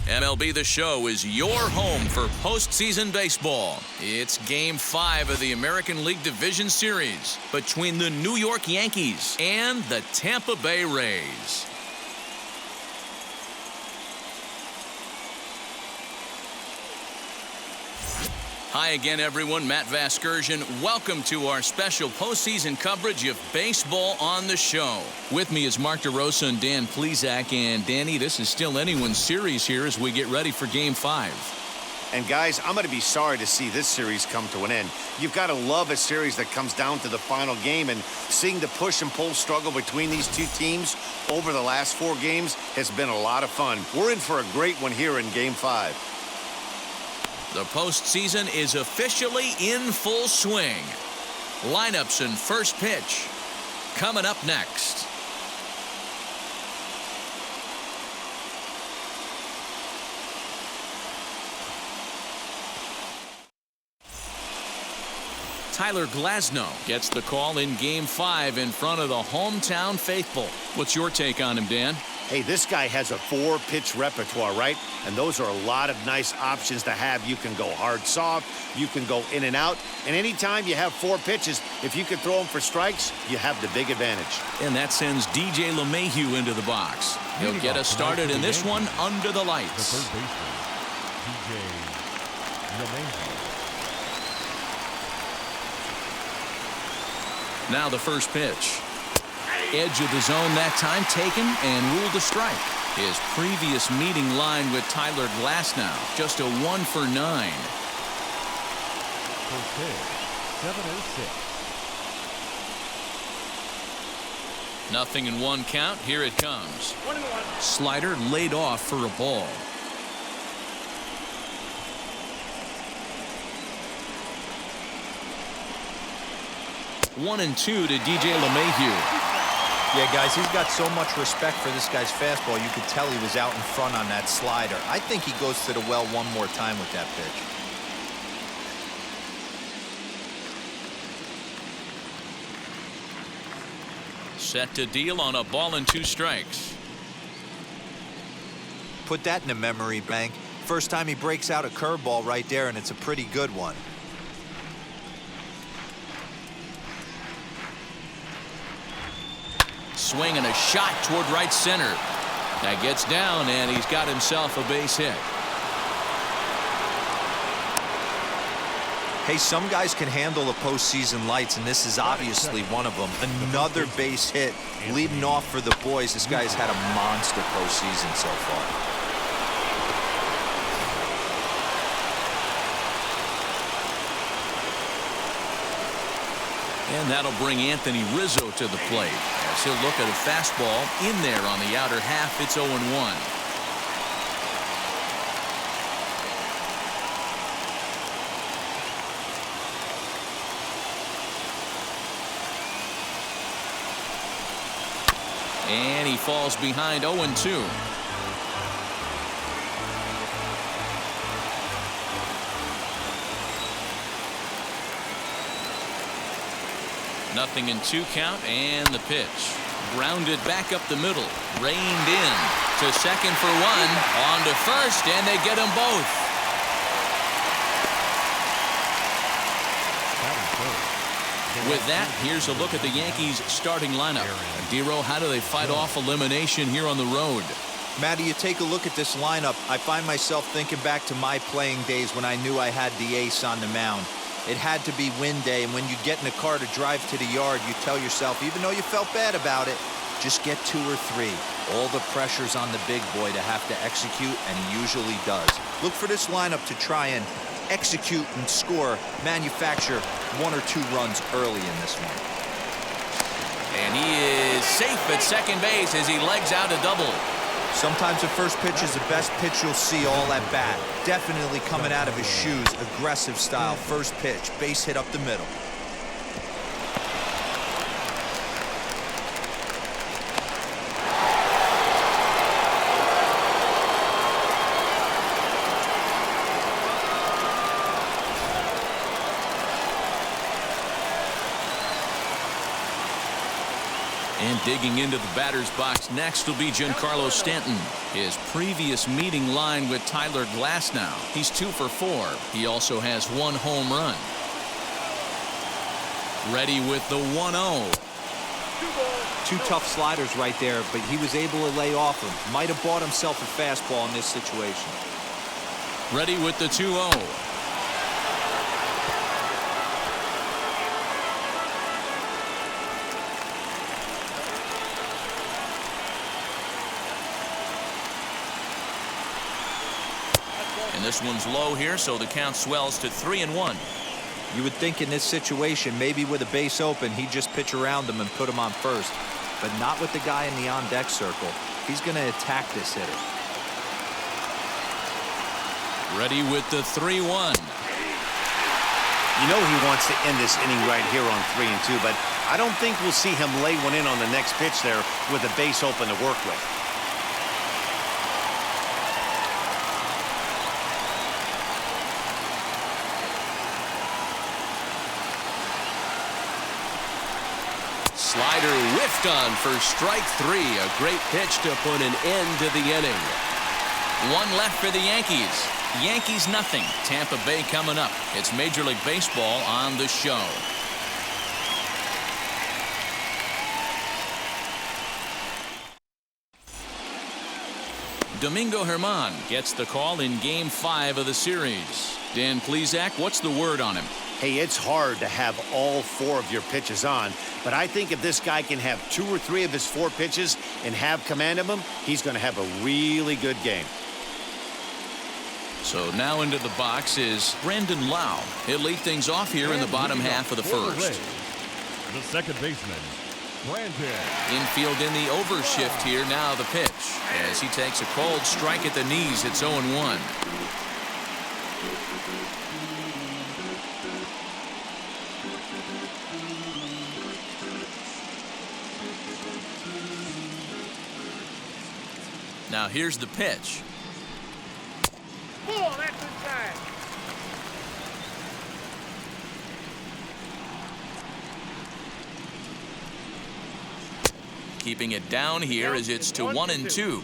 MLB The Show is your home for postseason baseball. It's Game 5 of the American League Division Series between the New York Yankees and the Tampa Bay Rays. Hi again, everyone. Matt Vasgersian. Welcome to our special postseason coverage of Baseball on the Show. With me is Mark DeRosa and Dan Plesac. And Danny, this is still anyone's series here as we get ready for Game 5. And guys, I'm going to be sorry to see this series come to an end. You've got to love a series that comes down to the final game, and seeing the push and pull struggle between these two teams over the last 4 games has been a lot of fun. We're in for a great one here in Game 5. The postseason is officially in full swing. Lineups and first pitch coming up next. Tyler Glasnow gets the call in Game 5 in front of the hometown faithful. What's your take on him, Dan? Hey, this guy has a 4-pitch repertoire, right? And those are a lot of nice options to have. You can go hard, soft. You can go in and out. And anytime you have 4 pitches, if you can throw them for strikes, you have the big advantage. And that sends DJ LeMahieu into the box. He'll get us started in this one under the lights. The third baseman, DJ LeMahieu. Now the first pitch. Edge of the zone that time taken and ruled a strike. His previous meeting line with Tyler Glasnow, just a 1 for 9. First pitch, 7-0-6. Nothing in 1 count. Here it comes. Slider laid off for a ball. One and 2 to DJ LeMahieu. Yeah, guys, he's got so much respect for this guy's fastball. You could tell he was out in front on that slider. I think he goes to the well one more time with that pitch. Set to deal on a ball and 2 strikes. Put that in a memory bank. First time he breaks out a curveball right there, and it's a pretty good one. Swing and a shot toward right center. That gets down, and he's got himself a base hit. Hey, some guys can handle the postseason lights, and this is obviously one of them. Another base hit leading off for the boys. This guy's had a monster postseason so far. And that'll bring Anthony Rizzo to the plate as he'll look at a fastball in there on the outer half. It's 0-1. And he falls behind 0-2. Nothing in 2 count, and the pitch. Grounded back up the middle. Reined in to second for 1. On to first, and they get them both. With that, here's a look at the Yankees' starting lineup. Dero, how do they fight off elimination here on the road? Matty, you take a look at this lineup. I find myself thinking back to my playing days when I knew I had the ace on the mound. It had to be win day, and when you get in a car to drive to the yard, you tell yourself, even though you felt bad about it, just get 2 or 3. All the pressure's on the big boy to have to execute, and he usually does. Look for this lineup to try and execute and score, manufacture 1 or 2 runs early in this one. And he is safe at second base as he legs out a double. Sometimes the first pitch is the best pitch you'll see all at bat. Definitely coming out of his shoes, aggressive style, first pitch, base hit up the middle. And And digging into the batter's box next will be Giancarlo Stanton. His previous meeting line with Tyler Glasnow. He's 2 for 4. He also has 1 home run. Ready with the 1-0. 2 tough sliders right there, but he was able to lay off them. Might have bought himself a fastball in this situation. Ready with the 2-0. And this one's low here, so the count swells to 3-1. You would think in this situation, maybe with a base open, he'd just pitch around him and put him on first. But not with the guy in the on-deck circle. He's going to attack this hitter. Ready with the 3-1. You know he wants to end this inning right here on 3-2, but I don't think we'll see him lay one in on the next pitch there with a base open to work with. Slider whiffed on for strike 3. A great pitch to put an end to the inning. 1 left for the Yankees. Yankees nothing. Tampa Bay coming up. It's Major League Baseball on the show. Domingo Germán gets the call in Game 5 of the series. Dan Plesac, what's the word on him? Hey, it's hard to have all 4 of your pitches on, but I think if this guy can have 2 or 3 of his 4 pitches and have command of them, he's going to have a really good game. So now into the box is Brandon Lau. He'll lead things off here in the bottom half of the first. The second baseman, Brandon. Infield in the overshift here. Now the pitch as he takes a cold strike at the knees. It's 0-1. Now here's the pitch. Oh, that's inside. Keeping it down here as it's to 1-2.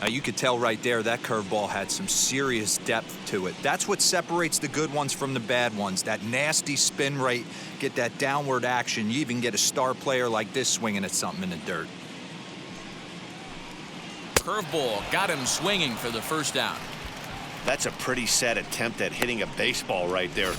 You could tell right there that curveball had some serious depth to it. That's what separates the good ones from the bad ones. That nasty spin rate, get that downward action. You even get a star player like this swinging at something in the dirt. Curveball got him swinging for the first out. That's a pretty sad attempt at hitting a baseball right there.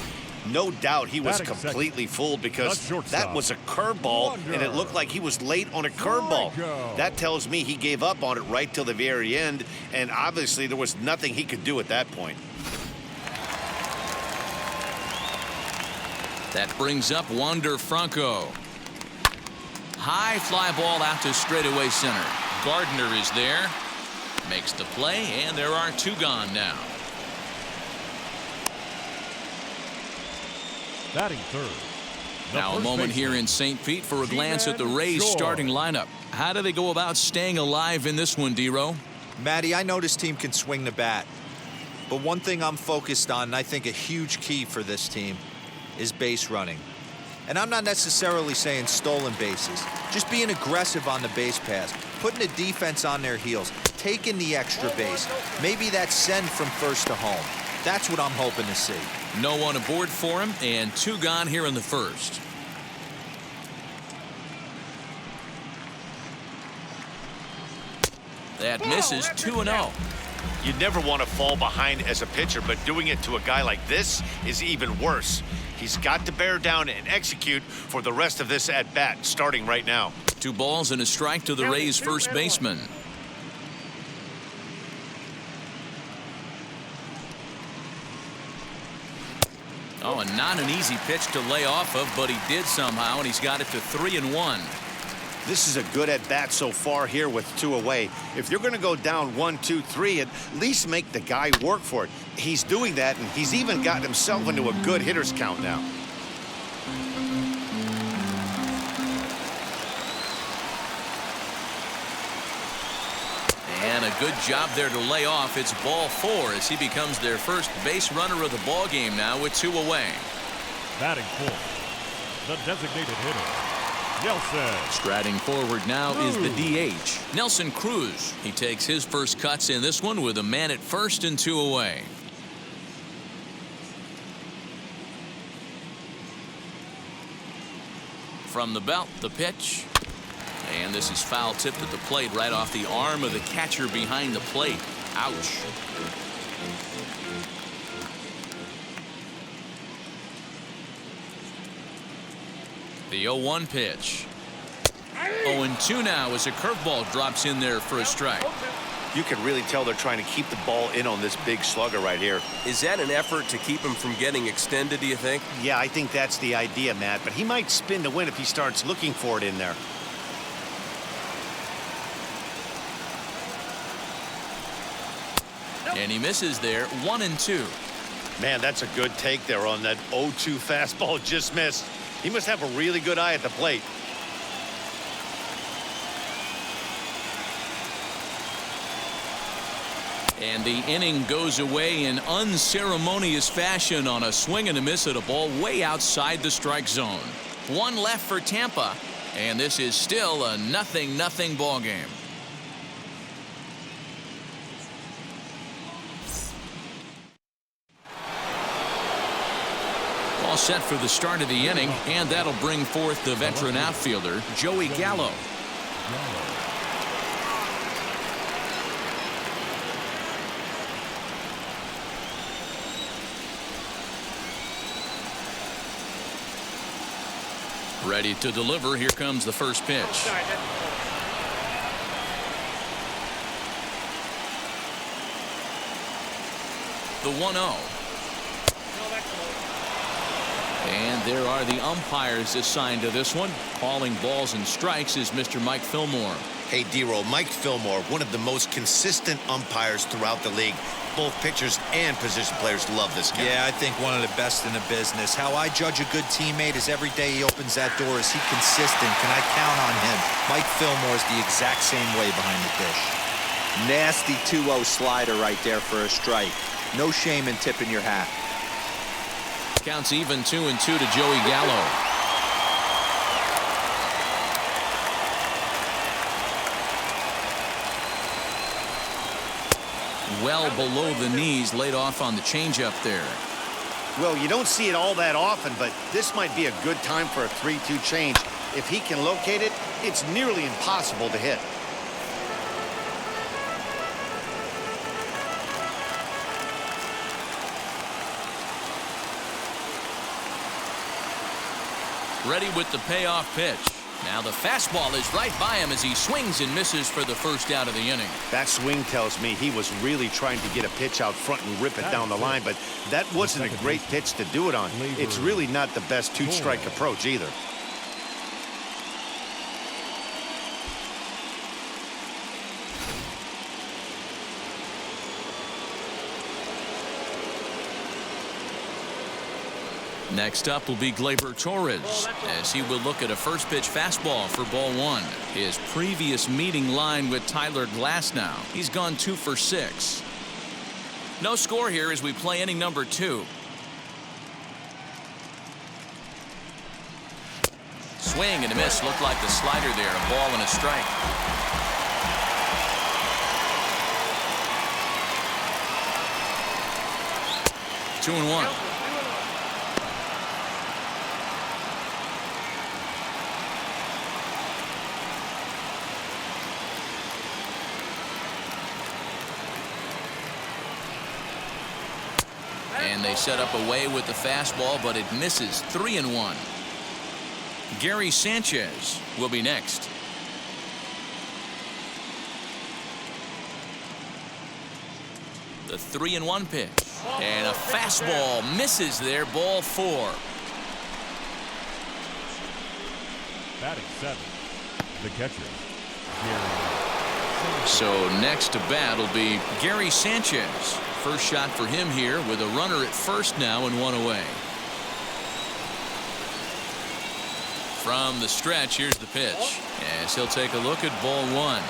No doubt he was completely fooled because that was a curveball and it looked like he was late on a curveball. That tells me he gave up on it right till the very end, and obviously there was nothing he could do at that point. That brings up Wander Franco. High fly ball out to straightaway center. Gardner is there, makes the play, and there are 2 gone now. Batting third. Now a moment here in St. Pete for a glance at the Rays starting lineup. How do they go about staying alive in this one, D-Row? Matty, I know this team can swing the bat, but one thing I'm focused on, and I think a huge key for this team, is base running. And I'm not necessarily saying stolen bases, just being aggressive on the base pass, putting the defense on their heels, taking the extra base, maybe that send from first to home. That's what I'm hoping to see. No one aboard for him, and 2 gone here in the first. That misses. 2-0. You never want to fall behind as a pitcher, but doing it to a guy like this is even worse. He's got to bear down and execute for the rest of this at-bat, starting right now. 2 balls and a strike to the Rays first baseman. Oh, and not an easy pitch to lay off of, but he did somehow, and he's got it to 3-1. This is a good at-bat so far here with 2 away. If you're going to go down 1, 2, 3, at least make the guy work for it. He's doing that, and he's even gotten himself into a good hitter's count now. And a good job there to lay off. It's ball 4 as he becomes their first base runner of the ball game now with 2 away. Batting fourth, the designated hitter, Nelson. Striding forward now is the DH, Nelson Cruz. He takes his first cuts in this one with a man at first and 2 away. From the belt, the pitch. And this is foul tipped at the plate right off the arm of the catcher behind the plate. Ouch. The 0-1 pitch. 0-2 now as a curveball drops in there for a strike. You can really tell they're trying to keep the ball in on this big slugger right here. Is that an effort to keep him from getting extended, do you think? Yeah, I think that's the idea, Matt, but he might spin to win if he starts looking for it in there. And he misses there. 1-2. Man, that's a good take there on that 0-2 fastball just missed. He must have a really good eye at the plate. And the inning goes away in unceremonious fashion on a swing and a miss at a ball way outside the strike zone. One left for Tampa, and this is still a 0-0 ball game. All set for the start of the inning, and that'll bring forth the veteran outfielder, Joey Gallo. Ready to deliver. Here comes the first pitch. The 1-0. And there are the umpires assigned to this one. Calling balls and strikes is Mr. Mike Fillmore. Hey, D-Roll, Mike Fillmore, one of the most consistent umpires throughout the league. Both pitchers and position players love this guy. Yeah, I think one of the best in the business. How I judge a good teammate is every day he opens that door. Is he consistent? Can I count on him? Mike Fillmore is the exact same way behind the dish. Nasty 2-0 slider right there for a strike. No shame in tipping your hat. Counts even 2-2 to Joey Gallo. Well below the knees, laid off on the changeup there. Well, you don't see it all that often, but this might be a good time for a 3-2 change. If he can locate it, it's nearly impossible to hit. Ready with the payoff pitch. Now the fastball is right by him as he swings and misses for the first out of the inning. That swing tells me he was really trying to get a pitch out front and rip it down the line, but that wasn't a great pitch to do it on. It's really not the best two-strike approach either. Next up will be Glaber Torres as he will look at a first pitch fastball for ball 1. His previous meeting line with Tyler Glasnow. He's gone 2 for 6. No score here as we play inning number 2. Swing and a miss. Looked like the slider there. A ball and a strike. Two and one. And they set up away with the fastball, but it misses. 3-1. Gary Sanchez will be next. The 3-1 pitch. And a fastball misses there. Ball 4. Batting 7, the catcher, So next to bat will be Gary Sanchez. First shot for him here with a runner at first now and 1 away. From the stretch, here's the pitch. As he'll take a look at ball 1.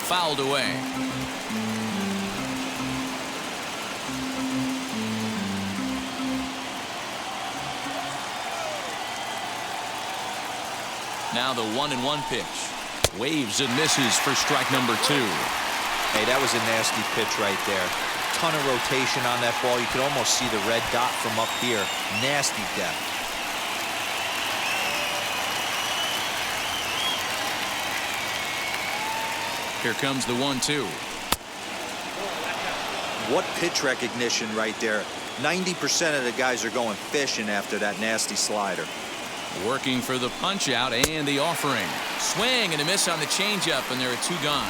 Fouled away. Now the 1-1 pitch. Waves and misses for strike number 2. Hey, that was a nasty pitch right there. Ton of rotation on that ball. You could almost see the red dot from up here. Nasty depth. Here comes the 1-2. What pitch recognition right there. 90% of the guys are going fishing after that nasty slider. Working for the punch out and the offering. Swing and a miss on the changeup, and there are 2 gone.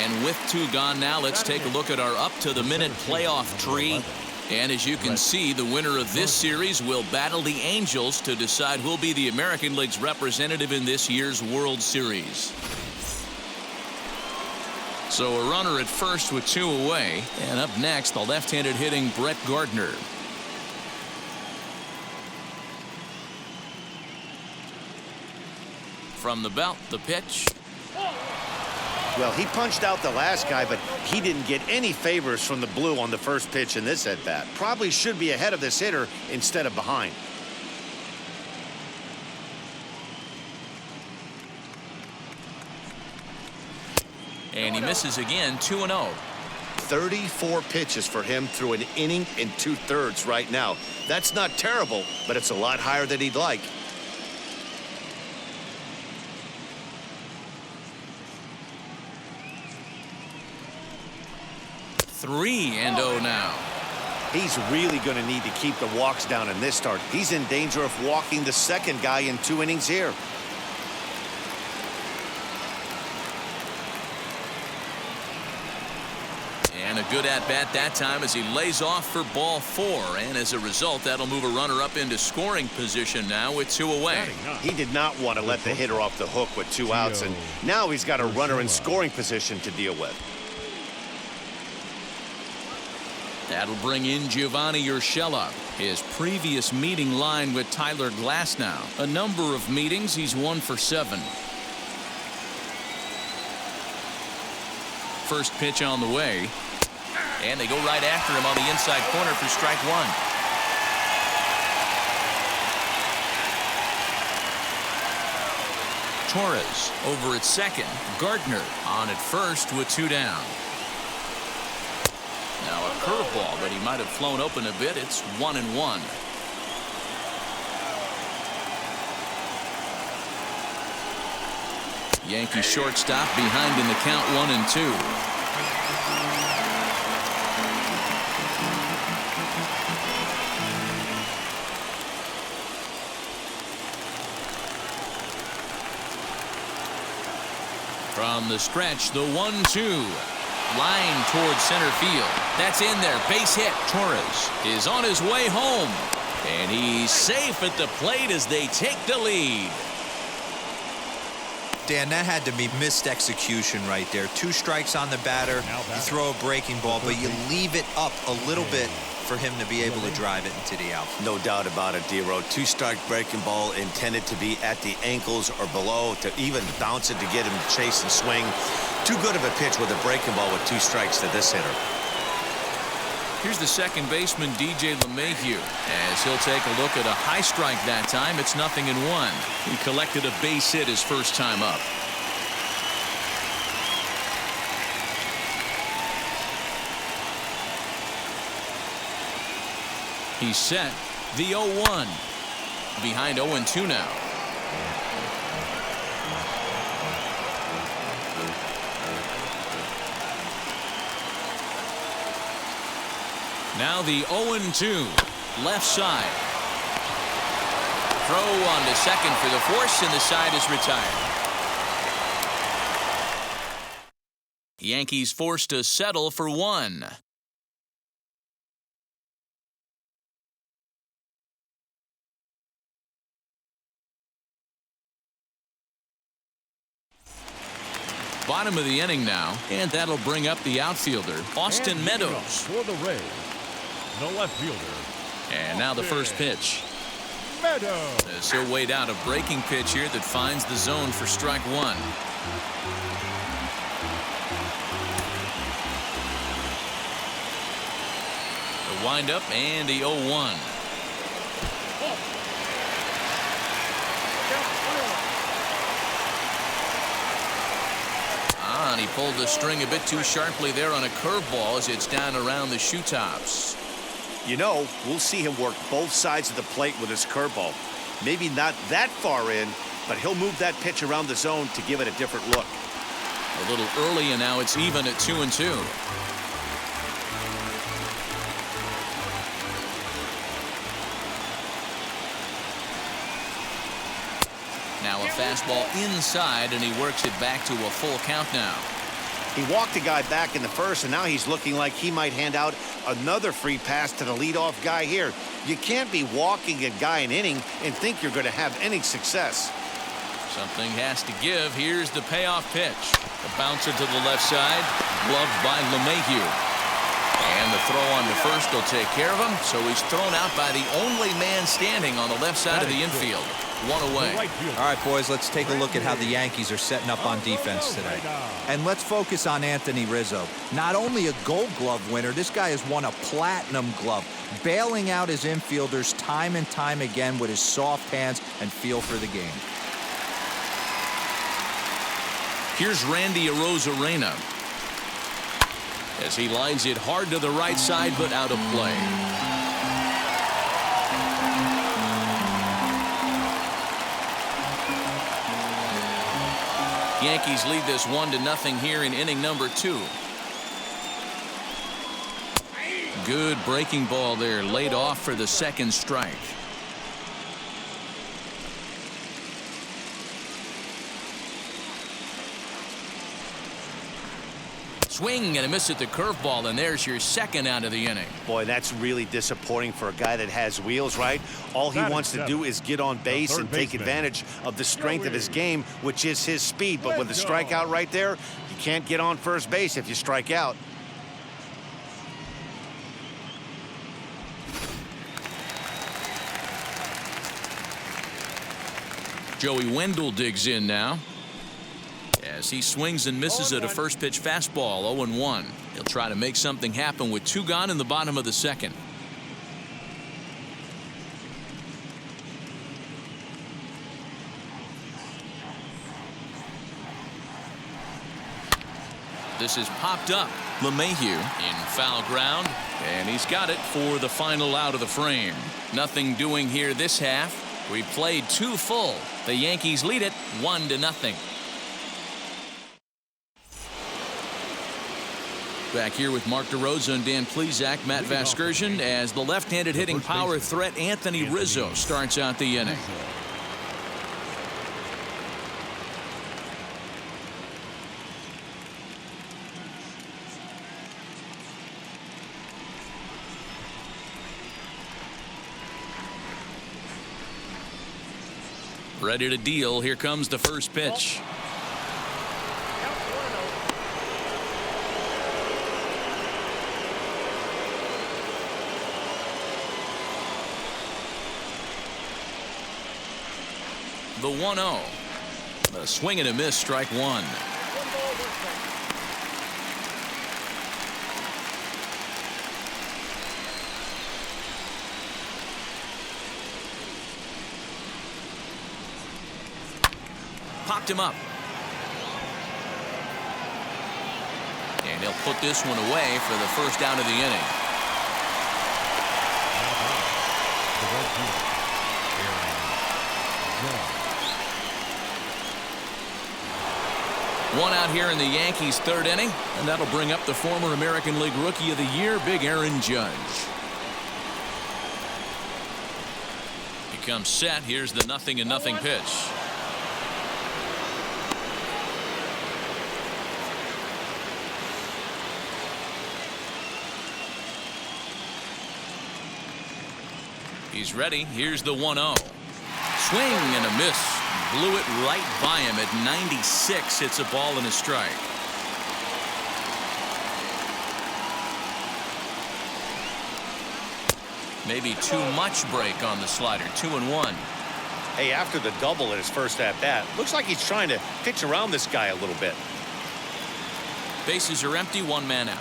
And with 2 gone now, let's take a look at our up-to-the-minute playoff tree. And as you can see, the winner of this series will battle the Angels to decide who'll be the American League's representative in this year's World Series. So a runner at first with 2 away. And up next, the left-handed hitting Brett Gardner. From the belt, the pitch. Well, he punched out the last guy, but he didn't get any favors from the blue on the first pitch in this at-bat. Probably should be ahead of this hitter instead of behind. And he misses again, 2-0. 34 pitches for him through an inning and 2/3 right now. That's not terrible, but it's a lot higher than he'd like. Three and 0 now. He's really going to need to keep the walks down in this start. He's in danger of walking the second guy in 2 innings here. And a good at-bat that time as he lays off for ball 4. And as a result, that'll move a runner up into scoring position now with 2 away. He did not want to let the hitter off the hook with 2 outs, and now he's got a runner in scoring position to deal with. That'll bring in Giovanni Urshela. His previous meeting line with Tyler Glasnow. A number of meetings, he's 1 for 7. First pitch on the way. And they go right after him on the inside corner for strike 1. Torres over at second. Gardner on at first with 2 down. Now a curveball, but he might have flown open a bit. It's 1-1. Yankee shortstop behind in the count 1-2. From the stretch, the 1-2. Line towards center field. That's in there. Base hit. Torres is on his way home. And he's safe at the plate as they take the lead. Dan, that had to be missed execution right there. 2 strikes on the batter. You throw a breaking ball, but you leave it up a little bit for him to be able to drive it into the outfield. No doubt about it, D-Row. 2-strike breaking ball intended to be at the ankles or below, to even bounce it to get him to chase and swing. Too good of a pitch with a breaking ball with 2 strikes to this hitter. Here's the second baseman, DJ LeMahieu, as he'll take a look at a high strike that time. It's 0-1. He collected a base hit his first time up. He's set. The 0-1. Behind 0-2 now. Now the 0-2. Left side. Throw on to second for the force, and the side is retired. Yankees forced to settle for 1. Bottom of the inning now, and that'll bring up the outfielder, Austin Meadows. For the Rays, the left fielder. And now the first pitch. Meadows. As he'll wait out a breaking pitch here that finds the zone for strike 1. The windup and the 0-1. Pulled the string a bit too sharply there on a curveball as it's down around the shoe tops. You know, we'll see him work both sides of the plate with his curveball. Maybe not that far in, but he'll move that pitch around the zone to give it a different look. A little early, and now it's even at 2-2. Now a fastball inside, and he works it back to a full count now. He walked the guy back in the first, and now he's looking like he might hand out another free pass to the leadoff guy here. You can't be walking a guy an inning and think you're going to have any success. Something has to give. Here's the payoff pitch. The bouncer to the left side, gloved by LeMahieu. And the throw on to first will take care of him, so he's thrown out by the only man standing on the left side of the infield. One away. All right, boys, let's take a look at how the Yankees are setting up on defense today. And let's focus on Anthony Rizzo. Not only a Gold Glove winner, this guy has won a Platinum Glove, bailing out his infielders time and time again with his soft hands and feel for the game. Here's Randy Arozarena as he lines it hard to the right side, but out of play. Yankees lead this 1-0 here in inning number 2. Good breaking ball there, laid off for the second strike. Swing and a miss at the curveball, and there's your second out of the inning. Boy, that's really disappointing for a guy that has wheels, right? All he wants to do is get on base and take advantage of the strength of his game, which is his speed. But with the strikeout right there, you can't get on first base if you strike out. Joey Wendell digs in now as he swings and misses at a first pitch fastball. 0-1. He'll try to make something happen with 2 gone in the bottom of the second. This is popped up. LeMahieu in foul ground, and he's got it for the final out of the frame. Nothing doing here this half. We played 2 full. The Yankees lead it 1-0. Back here with Mark DeRosa and Dan Plesac, Matt Vasgersian, as the left-handed hitting power threat Anthony Rizzo starts out the inning. Ready to deal. Here comes the first pitch. The 1-0. A swing and a miss, strike 1. Popped him up. And he'll put this one away for the first out of the inning. One out here in the Yankees' third inning, and that'll bring up the former American League Rookie of the Year, Big Aaron Judge. He comes set. Here's the 0-0 pitch. He's ready. Here's the 1-0. Swing and a miss. Blew it right by him at 96. It's a ball and a strike. Maybe too much break on the slider. 2-1. Hey, after the double in his first at-bat, looks like he's trying to pitch around this guy a little bit. Bases are empty. 1 man out.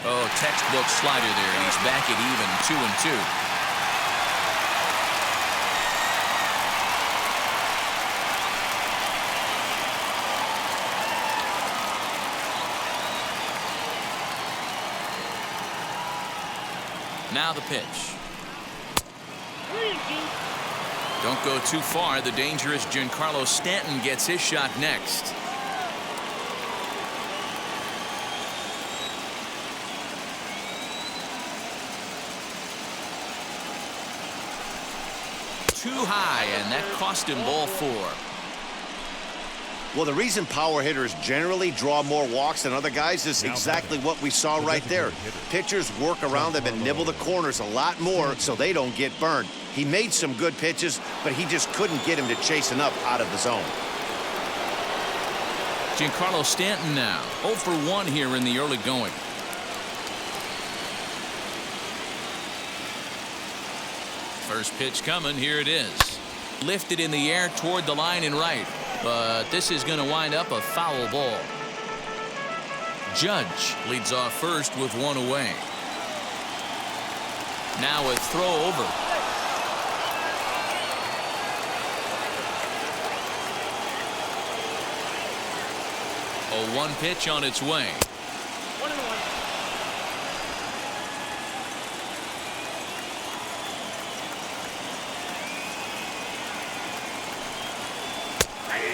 Oh, textbook slider there, and he's back at even 2-2. Now the pitch. Don't go too far. The dangerous Giancarlo Stanton gets his shot next. Too high, and that cost him ball 4. Well, the reason power hitters generally draw more walks than other guys is exactly what we saw right there. Pitchers work around them and nibble the corners a lot more so they don't get burned. He made some good pitches, but he just couldn't get him to chase enough out of the zone. Giancarlo Stanton now 0 for 1 here in the early going. First pitch coming. Here it is. Lifted in the air toward the line and right. But this is going to wind up a foul ball. Judge leads off first with 1 away. Now a throw over. A 1 pitch on its way. 1-1.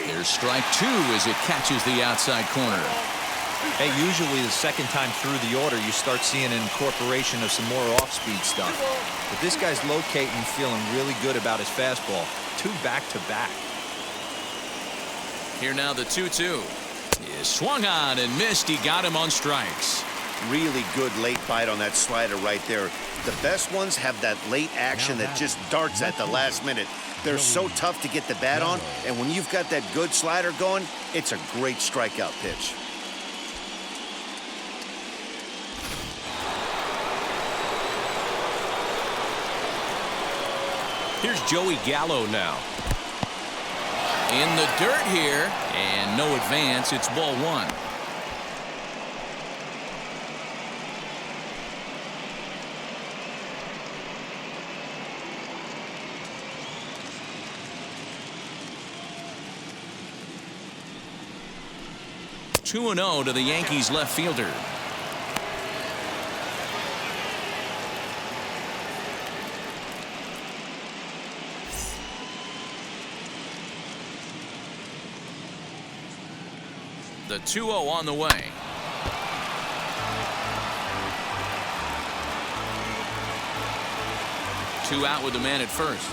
Here's strike 2 as it catches the outside corner. Hey, usually the second time through the order, you start seeing an incorporation of some more off-speed stuff. But this guy's locating, feeling really good about his fastball. 2 back-to-back. Here now the 2-2. He swung on and missed. He got him on strikes. Really good late bite on that slider right there. The best ones have that late action that just darts at the last minute. They're so tough to get the bat on, and when you've got that good slider going, it's a great strikeout pitch. Here's Joey Gallo now. In the dirt here, and no advance. It's ball 1. Two and 0 to the Yankees left fielder. The 2-0 on the way. Two out with the man at first.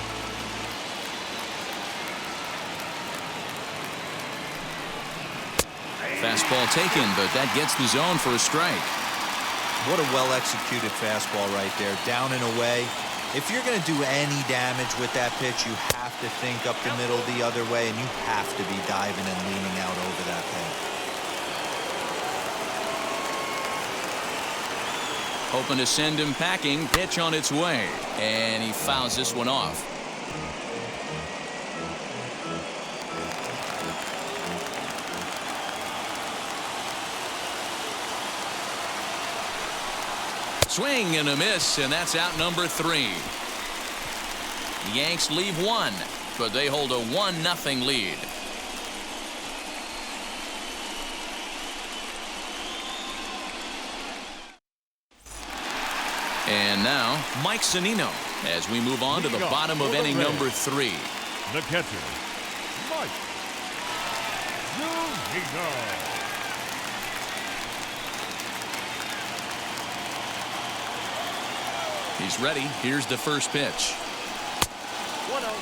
Fastball taken, but that gets the zone for a strike. What a well-executed fastball right there, down and away. If you're going to do any damage with that pitch, you have to think up the middle the other way, and you have to be diving and leaning out over that thing. Hoping to send him packing. Pitch on its way, and he fouls this one off. Swing and a miss, and that's out number 3. The Yanks leave 1, but they hold a 1-0 lead. And now Mike Zunino as we move on to the bottom of inning number 3. The catcher, Mike Zunino. He's ready. Here's the first pitch. 1-0.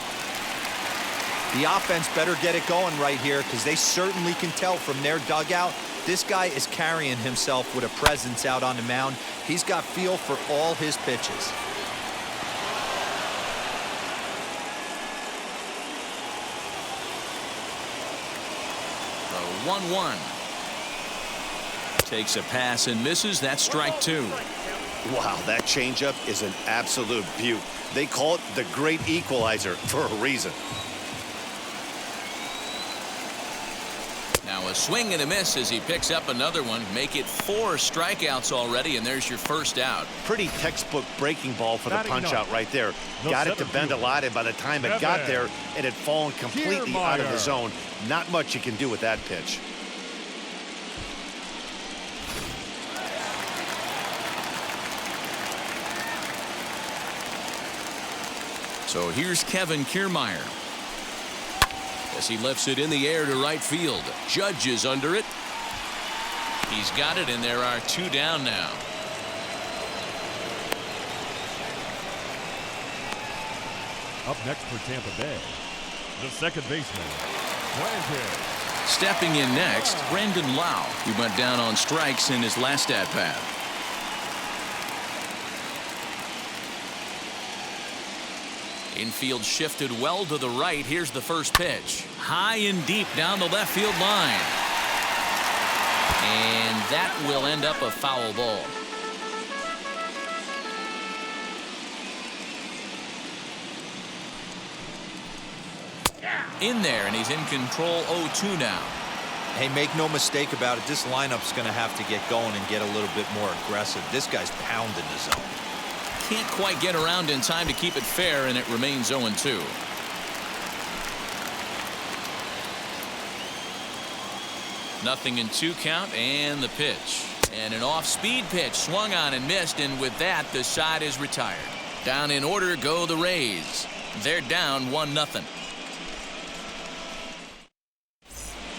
The offense better get it going right here, because they certainly can tell from their dugout this guy is carrying himself with a presence out on the mound. He's got feel for all his pitches. The 1-1. Takes a pass and misses. That's strike 2. Wow, that changeup is an absolute beaut. They call it the great equalizer for a reason. Now a swing and a miss as he picks up another one. Make it 4 strikeouts already, and there's your first out. Pretty textbook breaking ball for the Batting punch out right there. The Got it to center bend a fielder, lot, and by the time it got there, it had fallen completely out of the Kiermeier. zone. Not much you can do with that pitch. So here's Kevin Kiermeier. As he lifts it in the air to right field. Judge is under it. He's got it, and there are 2 down now. Up next for Tampa Bay, the second baseman, Sanchez. Stepping in next, Brandon Lau. He went down on strikes in his last at-bat. Infield shifted well to the right. Here's the first pitch. High and deep down the left field line. And that will end up a foul ball. In there, and he's in control 0-2 now. Hey, make no mistake about it. This lineup's going to have to get going and get a little bit more aggressive. This guy's pounding the zone. Can't quite get around in time to keep it fair, and it remains 0-2. Nothing in 2 count, and the pitch. And an off-speed pitch swung on and missed, and with that, the side is retired. Down in order go the Rays. They're down 1-0.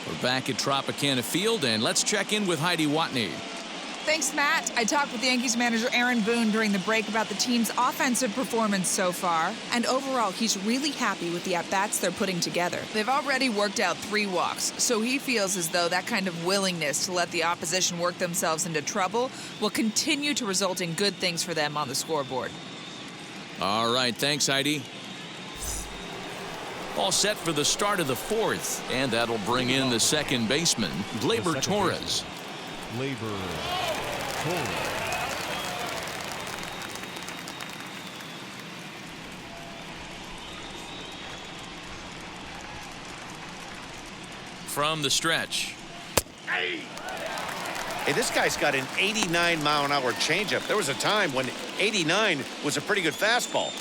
We're back at Tropicana Field, and let's check in with Heidi Watney. Thanks, Matt. I talked with Yankees manager Aaron Boone during the break about the team's offensive performance so far. And overall, he's really happy with the at-bats they're putting together. They've already worked out 3 walks, so he feels as though that kind of willingness to let the opposition work themselves into trouble will continue to result in good things for them on the scoreboard. All right, thanks, Heidi. All set for the start of the 4th, and that'll bring in the second baseman, Glaber Torres. Glaber Torres. From the stretch. Hey, this guy's got an 89-mile-an-hour changeup. There was a time when 89 was a pretty good fastball.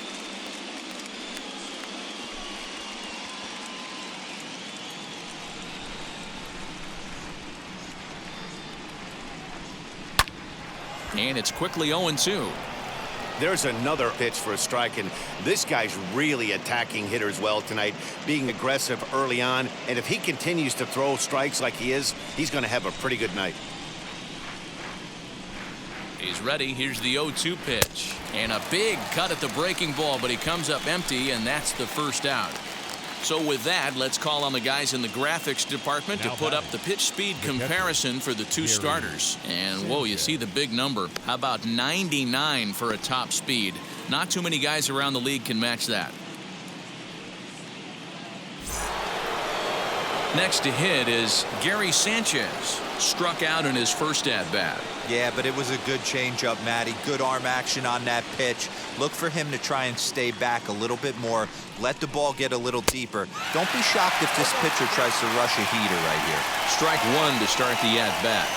And it's quickly 0-2. There's another pitch for a strike, and this guy's really attacking hitters well tonight, being aggressive early on. And if he continues to throw strikes like he is, he's going to have a pretty good night. He's ready. Here's the 0-2 pitch. And a big cut at the breaking ball, but he comes up empty, and that's the first out. So with that, let's call on the guys in the graphics department to put up the pitch speed comparison for the 2 starters. And whoa, you see the big number. How about 99 for a top speed? Not too many guys around the league can match that. Next to hit is Gary Sanchez. Struck out in his first at-bat. Yeah, but it was a good changeup, Matty. Good arm action on that pitch. Look for him to try and stay back a little bit more. Let the ball get a little deeper. Don't be shocked if this pitcher tries to rush a heater right here. Strike 1 to start the at-bat.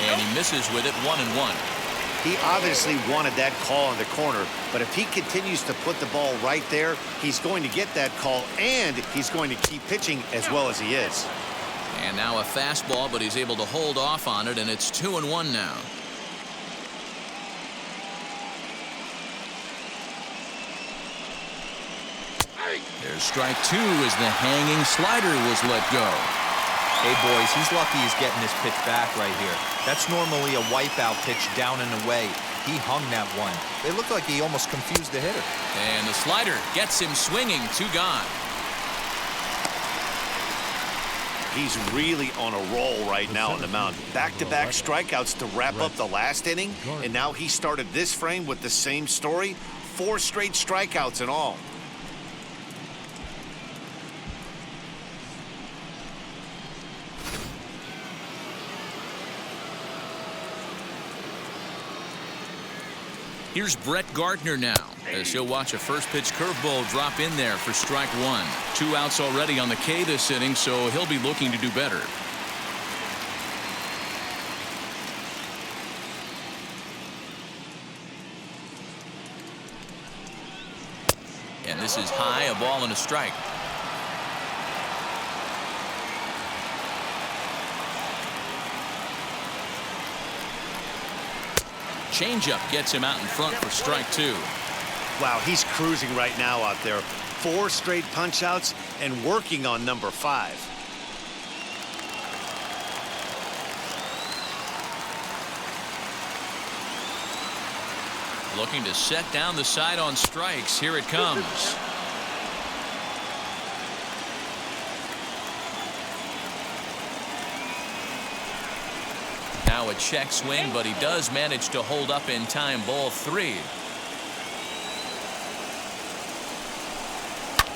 And he misses with it, 1-1. He obviously wanted that call in the corner, but if he continues to put the ball right there, he's going to get that call, and he's going to keep pitching as well as he is. And now a fastball, but he's able to hold off on it, and it's 2-1 now. There's strike 2 as the hanging slider was let go. Hey, boys, he's lucky he's getting this pitch back right here. That's normally a wipeout pitch down and away. He hung that one. It looked like he almost confused the hitter. And the slider gets him swinging, 2 gone. He's really on a roll right now on the mound. Back-to-back strikeouts to wrap up the last inning, and now he started this frame with the same story. 4 straight strikeouts in all. Here's Brett Gardner now, as he'll watch a first pitch curveball drop in there for strike 1. 2 outs already on the K this inning, so he'll be looking to do better. And this is high, a ball and a strike. changeup gets him out in front for strike 2. Wow, he's cruising right now out there. 4 straight punch-outs and working on number 5. Looking to set down the side on strikes. Here it comes. Now a check swing, but he does manage to hold up in time. Ball 3.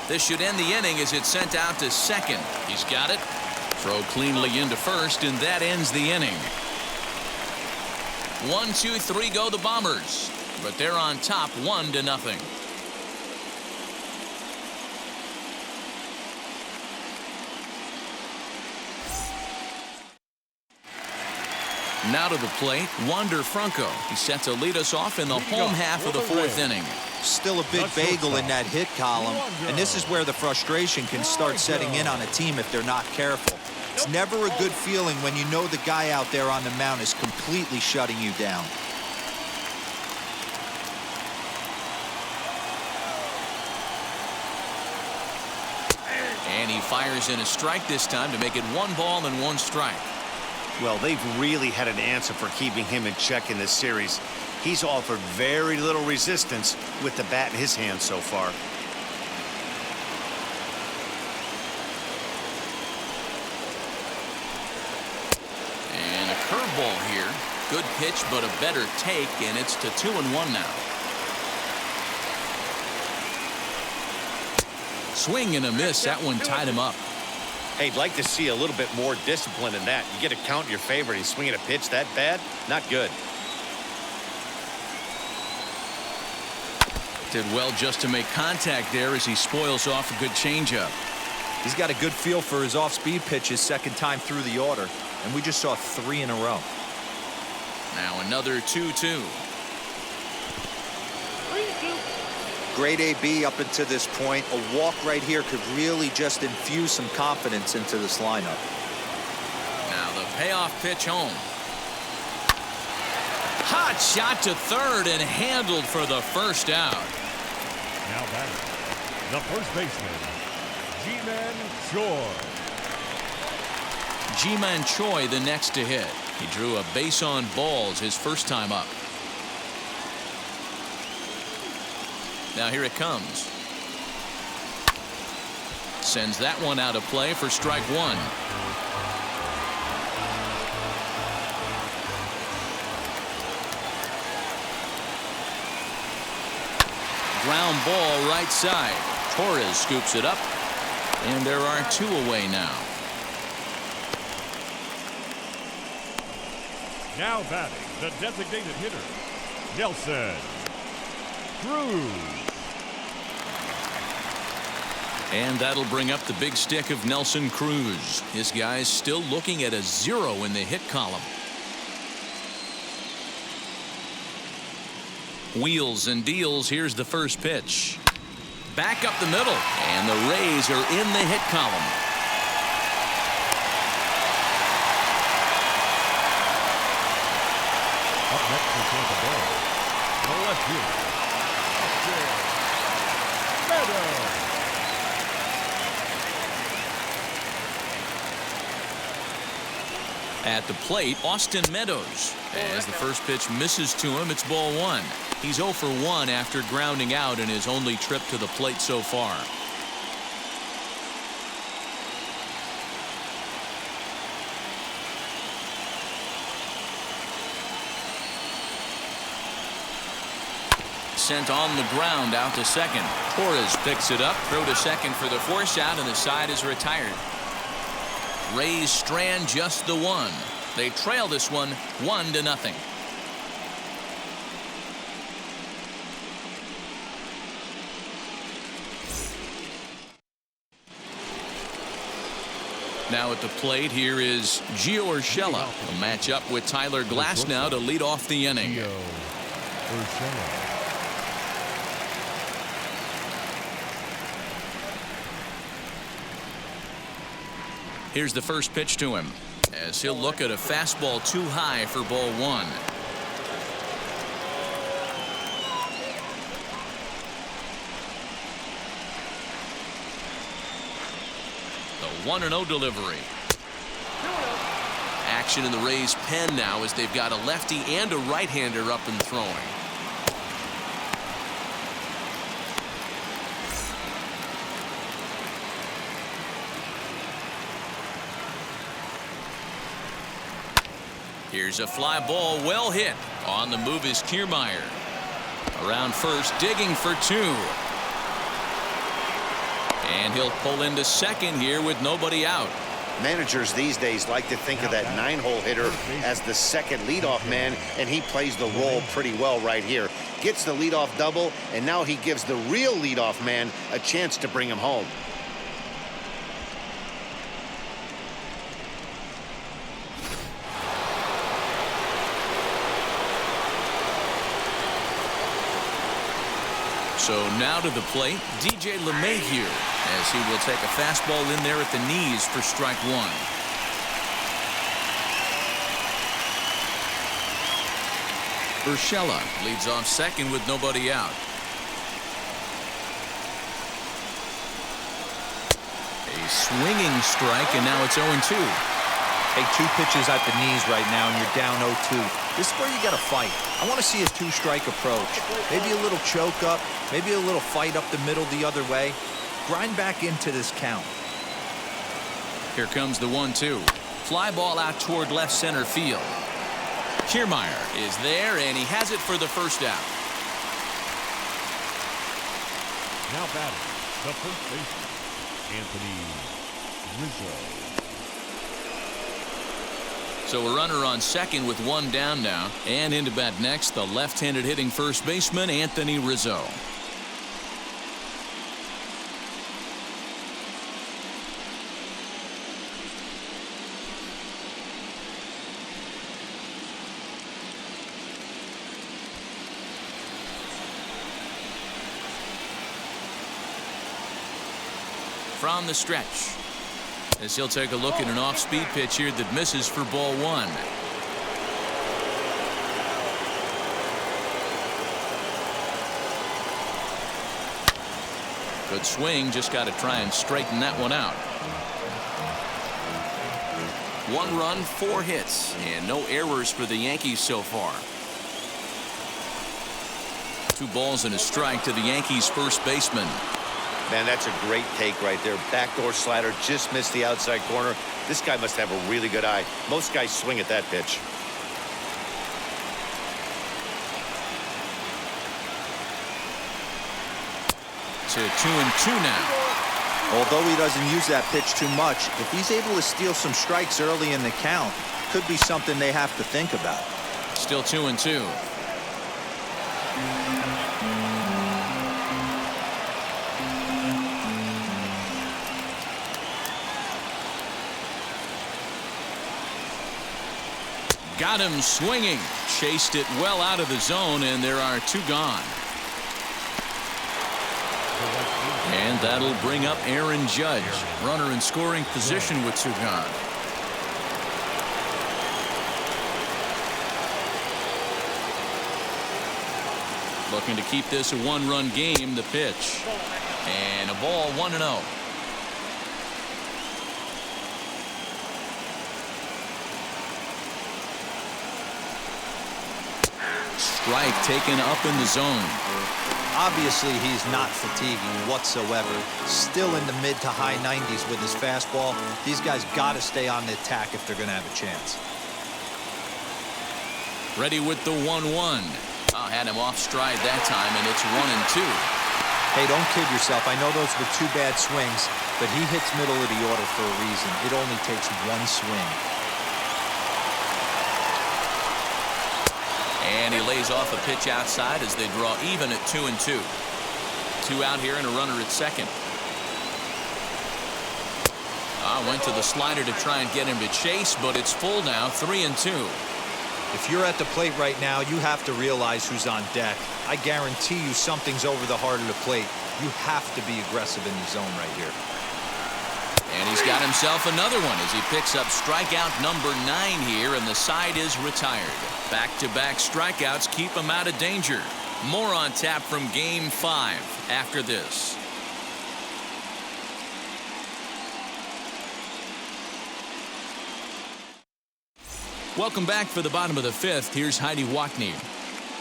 This should end the inning as it's sent out to second. He's got it. Throw cleanly into first, and that ends the inning. 1, 2, 3 go the Bombers, but they're on top 1-0. Now to the plate, Wander Franco. He's set to lead us off in the home half of the 4th inning. Still a big bagel in that hit column, and this is where the frustration can start setting in on a team if they're not careful. It's never a good feeling when you know the guy out there on the mound is completely shutting you down. And he fires in a strike this time to make it 1 ball and 1 strike. Well, they've really had an answer for keeping him in check in this series. He's offered very little resistance with the bat in his hand so far. And a curveball here. Good pitch, but a better take, and it's to 2-1 now. Swing and a miss. That one tied him up. Hey, I'd like to see a little bit more discipline in that. You get a count in your favor and he's swinging a pitch that bad? Not good. Did well just to make contact there as he spoils off a good changeup. He's got a good feel for his off-speed pitches second time through the order, and we just saw 3 in a row. Now another 2-2. Great AB up until this point. A walk right here could really just infuse some confidence into this lineup. Now the payoff pitch home. Hot shot to third and handled for the first out. Now batting, the first baseman, Ji-Man Choi. Ji-Man Choi the next to hit. He drew a base on balls his first time up. Now here it comes. Sends that one out of play for strike 1. Ground ball right side. Torres scoops it up, and there are 2 away now. Now batting, the designated hitter, Nelson Cruz. And that'll bring up the big stick of Nelson Cruz. His guy's still looking at a 0 in the hit column. Wheels and deals. Here's the first pitch. Back up the middle, and the Rays are in the hit column. Up next for Tampa Bay, the left fielder, Meadows. At the plate, Austin Meadows. As the first pitch misses to him, it's ball 1. He's 0 for 1 after grounding out in his only trip to the plate so far. Sent on the ground out to second. Torres picks it up, throw to second for the force out, and the side is retired. Rays strand just the 1. They trail this one 1-0. Now at the plate, here is Gio Urshela. A matchup with Tyler Glasnow to lead off the inning. Here's the first pitch to him, as he'll look at a fastball too high for ball 1. 1-0 delivery. Action in the Rays' pen now as they've got a lefty and a right-hander up and throwing. Here's a fly ball, well hit. On the move is Kiermeier. Around first, digging for 2. And he'll pull into second here with nobody out. Managers these days like to think of that 9-hole hitter as the second leadoff man, and he plays the role pretty well right here. Gets the leadoff double, and now he gives the real leadoff man a chance to bring him home. So now to the plate, DJ LeMahieu, as he will take a fastball in there at the knees for strike 1. Urshela leads off second with nobody out. A swinging strike, and now it's 0-2. Hey, 2 pitches at the knees right now, and you're down 0-2. This is where you got to fight. I want to see a 2-strike approach. Maybe a little choke up, maybe a little fight up the middle the other way. Grind back into this count. Here comes the 1-2. Fly ball out toward left center field. Kiermeier is there, and he has it for the first out. Now batting, the first baseman, Anthony Rizzo. So a runner on second with 1 down now. And into bat next, the left-handed hitting first baseman, Anthony Rizzo. From the stretch, as he'll take a look at an off-speed pitch here that misses for ball 1. Good swing, just got to try and straighten that one out. 1 run, 4 hits, and no errors for the Yankees so far. 2 balls and a strike to the Yankees first baseman. Man, that's a great take right there. Backdoor slider just missed the outside corner. This guy must have a really good eye. Most guys swing at that pitch. To 2-2 now. Although he doesn't use that pitch too much, if he's able to steal some strikes early in the count, could be something they have to think about. Still 2-2. Got him swinging. Chased it well out of the zone, and there are 2 gone. And that'll bring up Aaron Judge. Runner in scoring position with 2 gone. Looking to keep this a 1-run game. The pitch. And a ball, 1-0. Strike taken up in the zone. Obviously, he's not fatiguing whatsoever. Still in the mid to high 90s with his fastball. These guys got to stay on the attack if they're going to have a chance. Ready with the 1-1. Had him off stride that time, and it's 1-2. Hey, don't kid yourself. I know those were 2 bad swings, but he hits middle of the order for a reason. It only takes 1 swing. And he lays off a pitch outside as they draw even at 2-2. 2 out here and a runner at second. Went to the slider to try and get him to chase, but it's full now, 3-2. If you're at the plate right now, you have to realize who's on deck. I guarantee you something's over the heart of the plate. You have to be aggressive in the zone right here. And he's got himself another one as he picks up strikeout number 9 here, and the side is retired. Back-to-back strikeouts keep him out of danger. More on tap from Game 5 after this. Welcome back for the bottom of the fifth. Here's Heidi Wackney.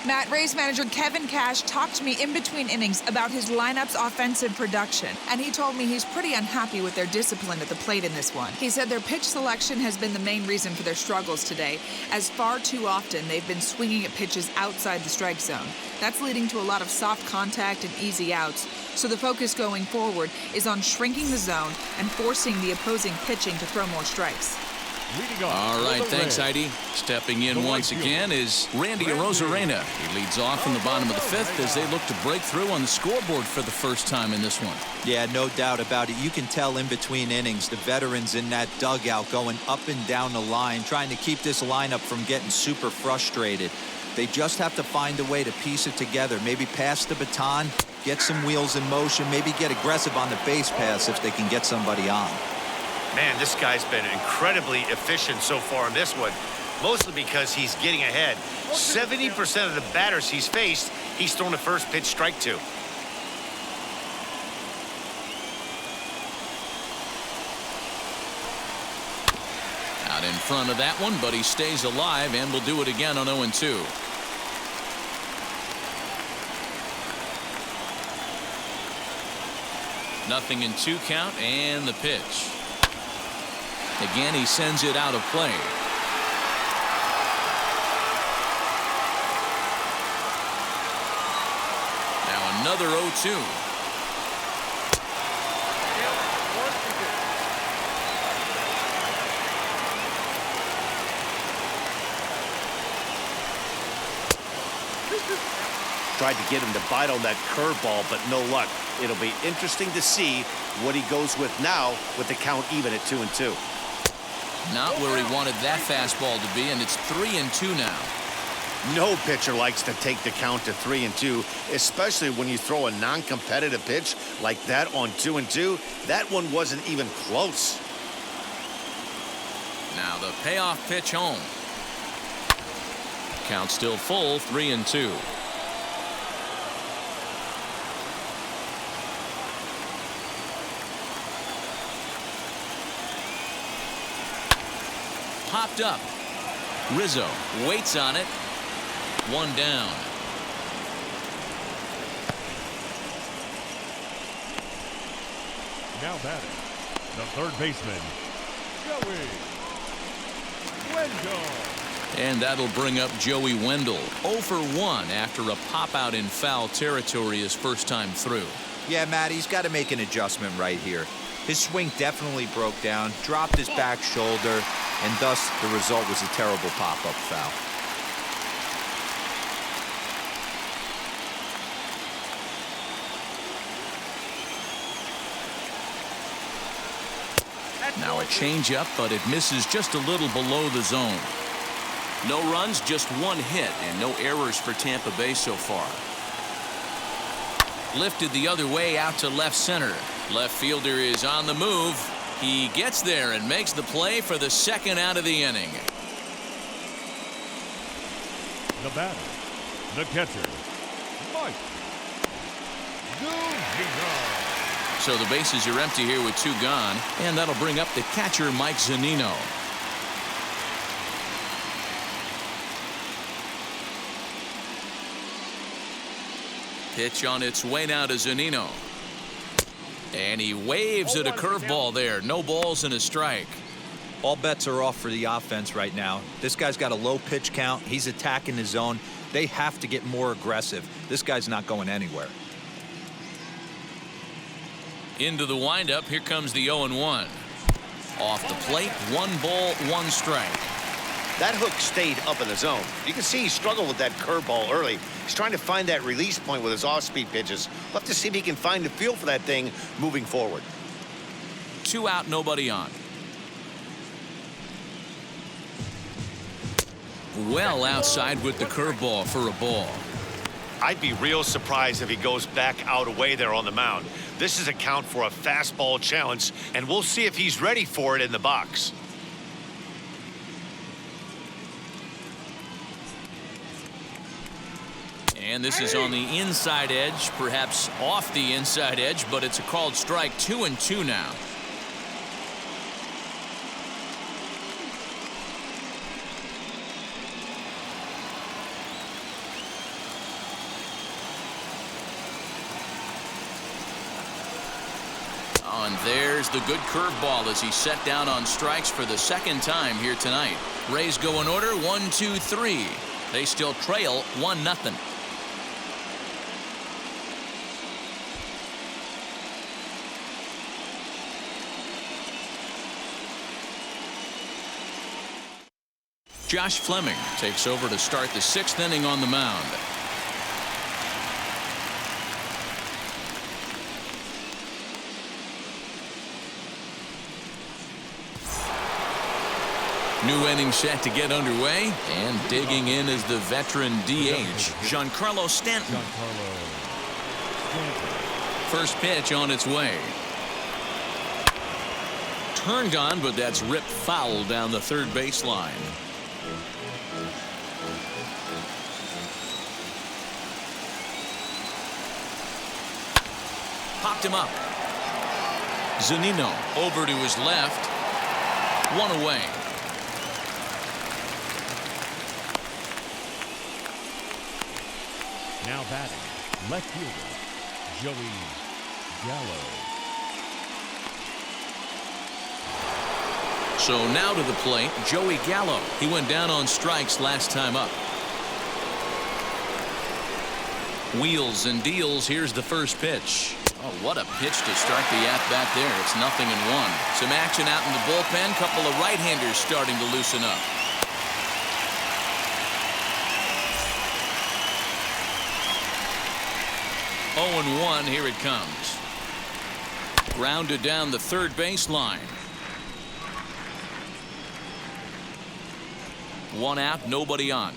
Matt, Rays manager Kevin Cash talked to me in between innings about his lineup's offensive production, and he told me he's pretty unhappy with their discipline at the plate in this one. He said their pitch selection has been the main reason for their struggles today, as far too often they've been swinging at pitches outside the strike zone. That's leading to a lot of soft contact and easy outs, so the focus going forward is on shrinking the zone and forcing the opposing pitching to throw more strikes. All right, thanks, Heidi. Stepping in once again is Randy Arozarena. He leads off in the bottom of the fifth as they look to break through on the scoreboard for the first time in this one. Yeah, no doubt about it. You can tell in between innings, the veterans in that dugout going up and down the line, trying to keep this lineup from getting super frustrated. They just have to find a way to piece it together. Maybe pass the baton, get some wheels in motion, maybe get aggressive on the base pass if they can get somebody on. Man, this guy's been incredibly efficient so far in this one, mostly because he's getting ahead. 70% of the batters he's faced, he's thrown a first pitch strike to. Out in front of that one, but he stays alive and will do it again on 0-2. Nothing in 2 count, and the pitch. Again, he sends it out of play. Now another 0-2. Tried to get him to bite on that curveball, but no luck. It'll be interesting to see what he goes with now with the count even at 2-2. Not where he wanted that fastball to be, and it's 3-2 now. No pitcher likes to take the count to 3-2, especially when you throw a non-competitive pitch like that on 2-2. That one wasn't even close. Now the payoff pitch home. Count still full, 3-2. Popped up. Rizzo waits on it. 1 down. Now batting, the third baseman, Joey Wendell. And that'll bring up Joey Wendell. 0 for 1 after a pop out in foul territory his first time through. Yeah, Matt, he's got to make an adjustment right here. His swing definitely broke down, dropped his back shoulder, and thus the result was a terrible pop-up foul. Now a changeup, but it misses just a little below the zone. No runs, just 1 hit, and no errors for Tampa Bay so far. Lifted the other way out to left center. Left fielder is on the move. He gets there and makes the play for the second out of the inning. The batter, the catcher, Mike Zunino. So the bases are empty here with 2 gone, and that'll bring up the catcher, Mike Zunino. Pitch on its way now to Zunino. And he waves at a curveball there. No balls and a strike. All bets are off for the offense right now. This guy's got a low pitch count. He's attacking his zone. They have to get more aggressive. This guy's not going anywhere. Into the windup. Here comes the 0-1. Off the plate. 1 ball, 1 strike. That hook stayed up in the zone. You can see he struggled with that curveball early. He's trying to find that release point with his off-speed pitches. We'll have to see if he can find the feel for that thing moving forward. 2 out, nobody on. Well outside with the curveball for a ball. I'd be real surprised if he goes back out away there on the mound. This is a count for a fastball challenge, and we'll see if he's ready for it in the box. And this is on the inside edge, perhaps off the inside edge, but it's a called strike. 2-2 now. Now, and there's the good curveball as he's set down on strikes for the second time here tonight. Rays go in order 1, 2, 3. They still trail 1-0. Josh Fleming takes over to start the 6th inning on the mound. New inning set to get underway, and digging in is the veteran DH, Giancarlo Stanton. First pitch on its way. Turned on, but that's ripped foul down the third baseline. Popped him up. Zunino over to his left. One away. Now batting, left fielder, Joey Gallo. So now to the plate, Joey Gallo. He went down on strikes last time up. Wheels and deals. Here's the first pitch. Oh, what a pitch to start the at-bat there. It's 0-1. Some action out in the bullpen. Couple of right-handers starting to loosen up. Oh, 0-1. Here it comes. Grounded down the third baseline. One out, nobody on.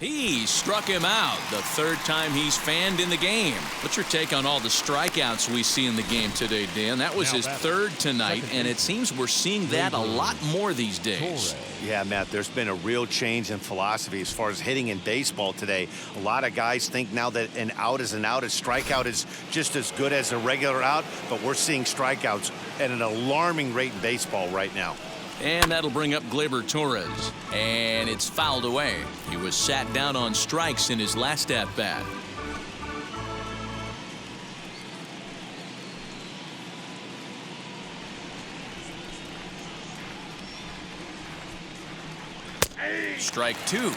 He struck him out the third time he's fanned in the game. What's your take on all the strikeouts we see in the game today, Dan? That was his third tonight, and it seems we're seeing that a lot more these days. Yeah, Matt, there's been a real change in philosophy as far as hitting in baseball today. A lot of guys think now that an out is an out. A strikeout is just as good as a regular out, but we're seeing strikeouts at an alarming rate in baseball right now. And that'll bring up Glaber Torres. And it's fouled away. He was sat down on strikes in his last at-bat. Strike 2.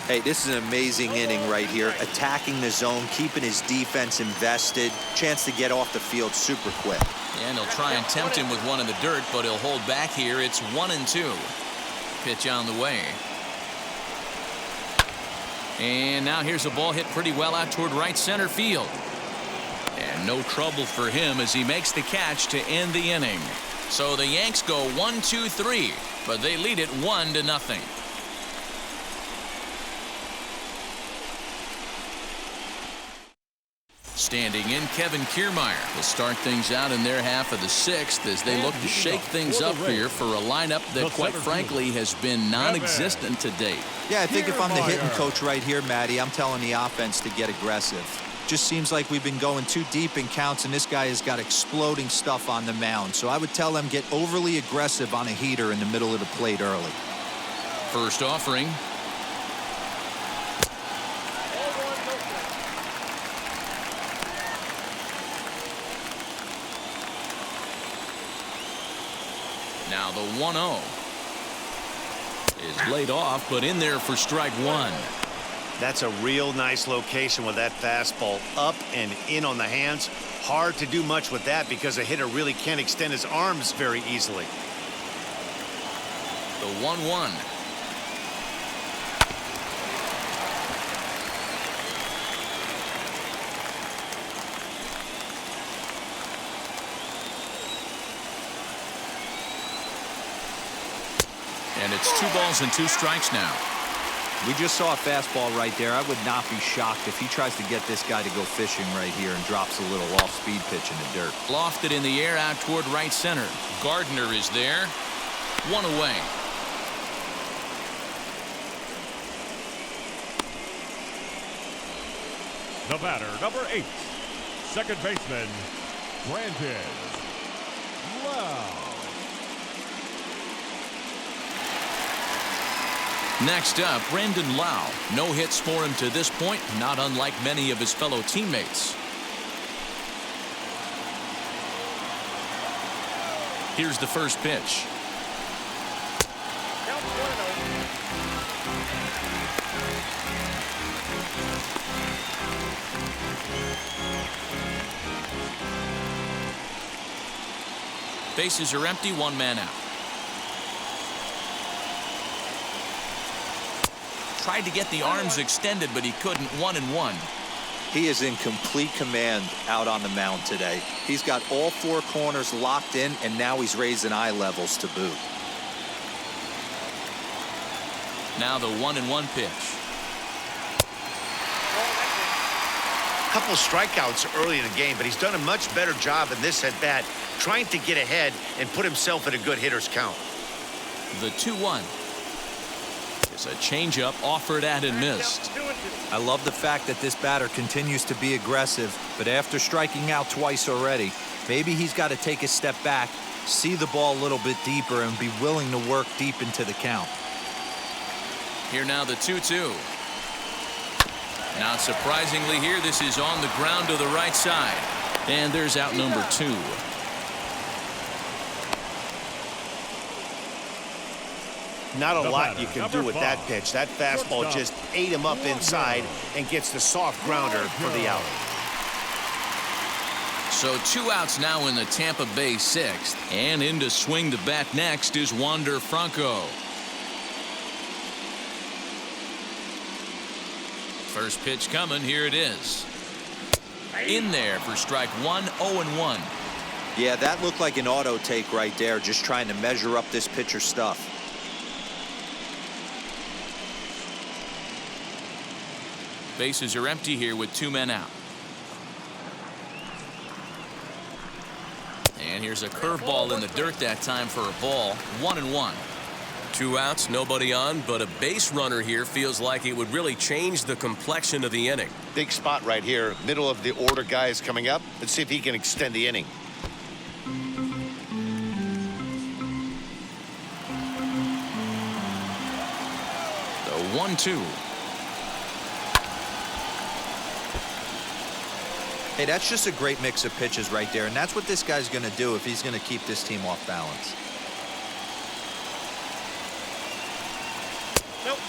Hey, this is an amazing inning right here. Attacking the zone, keeping his defense invested. Chance to get off the field super quick. And he'll try and tempt him with one in the dirt, but he'll hold back here. It's 1-2. Pitch on the way. And now here's a ball hit pretty well out toward right center field. And no trouble for him as he makes the catch to end the inning. So the Yanks go 1-2-3, but they lead it 1-0. Standing in, Kevin Kiermeier will start things out in their half of the 6th as they look to shake things up here for a lineup that, quite frankly, has been non-existent to date. Yeah, I think if I'm the hitting coach right here, Matty, I'm telling the offense to get aggressive. Just seems like we've been going too deep in counts, and this guy has got exploding stuff on the mound. So I would tell them get overly aggressive on a heater in the middle of the plate early. First offering. Now the 1-0 is laid off, but in there for strike 1. That's a real nice location with that fastball up and in on the hands. Hard to do much with that because a hitter really can't extend his arms very easily. The 1-1. And it's 2 balls and 2 strikes now. We just saw a fastball right there. I would not be shocked if he tries to get this guy to go fishing right here and drops a little off-speed pitch in the dirt. Lofted in the air out toward right center. Gardner is there. 1 away. The batter, number 8, second baseman, Brandon Lowe. Next up, Brandon Lau. No hits for him to this point, not unlike many of his fellow teammates. Here's the first pitch. Bases are empty, one man out. Tried to get the arms extended, but he couldn't. 1-1. He is in complete command out on the mound today. He's got all four corners locked in, and now he's raising eye levels to boot. Now the 1-1 pitch. A couple strikeouts early in the game, but he's done a much better job in this at bat, trying to get ahead and put himself in a good hitter's count. The 2-1 is a changeup offered at and missed. I love the fact that this batter continues to be aggressive, but after striking out twice already, maybe he's got to take a step back, see the ball a little bit deeper, and be willing to work deep into the count. Here now the 2-2. Not surprisingly here, this is on the ground to the right side. And there's out number 2. Not a lot you can do with that pitch. That fastball just ate him up inside and gets the soft grounder for the out. So 2 outs now in the Tampa Bay 6th. And in to swing the bat next is Wander Franco. First pitch coming. Here it is. In there for strike 1. 0-1. Yeah, that looked like an auto take right there, just trying to measure up this pitcher's stuff. Bases are empty here with 2 men out. And here's a curveball in the dirt that time for a ball. 1-1. 2 outs, nobody on, but a base runner here feels like it would really change the complexion of the inning. Big spot right here. Middle of the order guy is coming up. Let's see if he can extend the inning. The 1-2. Hey, that's just a great mix of pitches right there, and that's what this guy's going to do if he's going to keep this team off balance.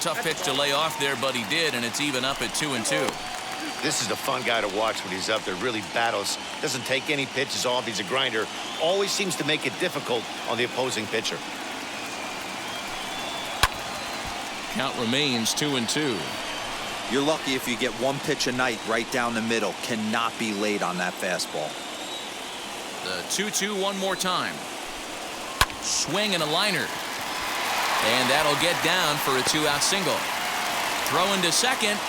Tough pitch to lay off there, but he did, and it's even up at 2-2. This is a fun guy to watch when he's up there. Really battles. Doesn't take any pitches off. He's a grinder. Always seems to make it difficult on the opposing pitcher. Count remains 2-2. You're lucky if you get one pitch a night right down the middle. Cannot be late on that fastball. The 2-2 one more time. Swing and a liner. And that'll get down for a 2-out single. Throw into second.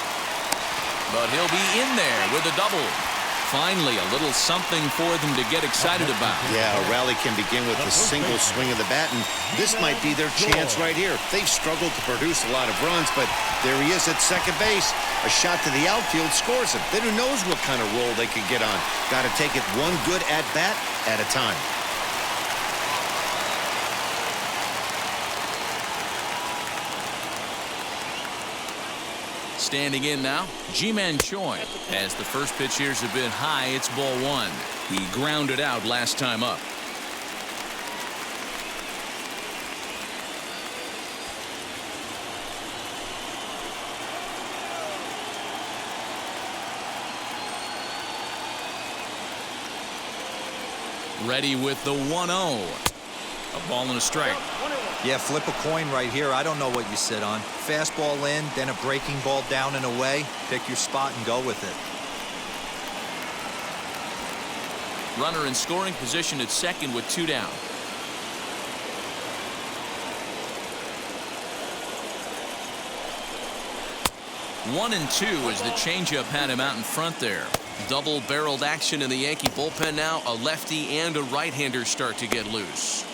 But he'll be in there with a double. Finally, a little something for them to get excited about. Yeah, a rally can begin with a single swing of the bat, and this might be their chance right here. They've struggled to produce a lot of runs, but there he is at second base. A shot to the outfield scores him. Then who knows what kind of role they could get on. Got to take it one good at-bat at a time. Standing in now, Ji-Man Choi. As the first pitch here's a bit high, it's ball 1. He grounded out last time up. Ready with the 1-0. A ball and a strike. Yeah, flip a coin right here. I don't know what you sit on. Fastball in, then a breaking ball down and away. Pick your spot and go with it. Runner in scoring position at second with 2 down. One and 2 as the changeup had him out in front there. Double-barreled action in the Yankee bullpen now. A lefty and a right-hander start to get loose.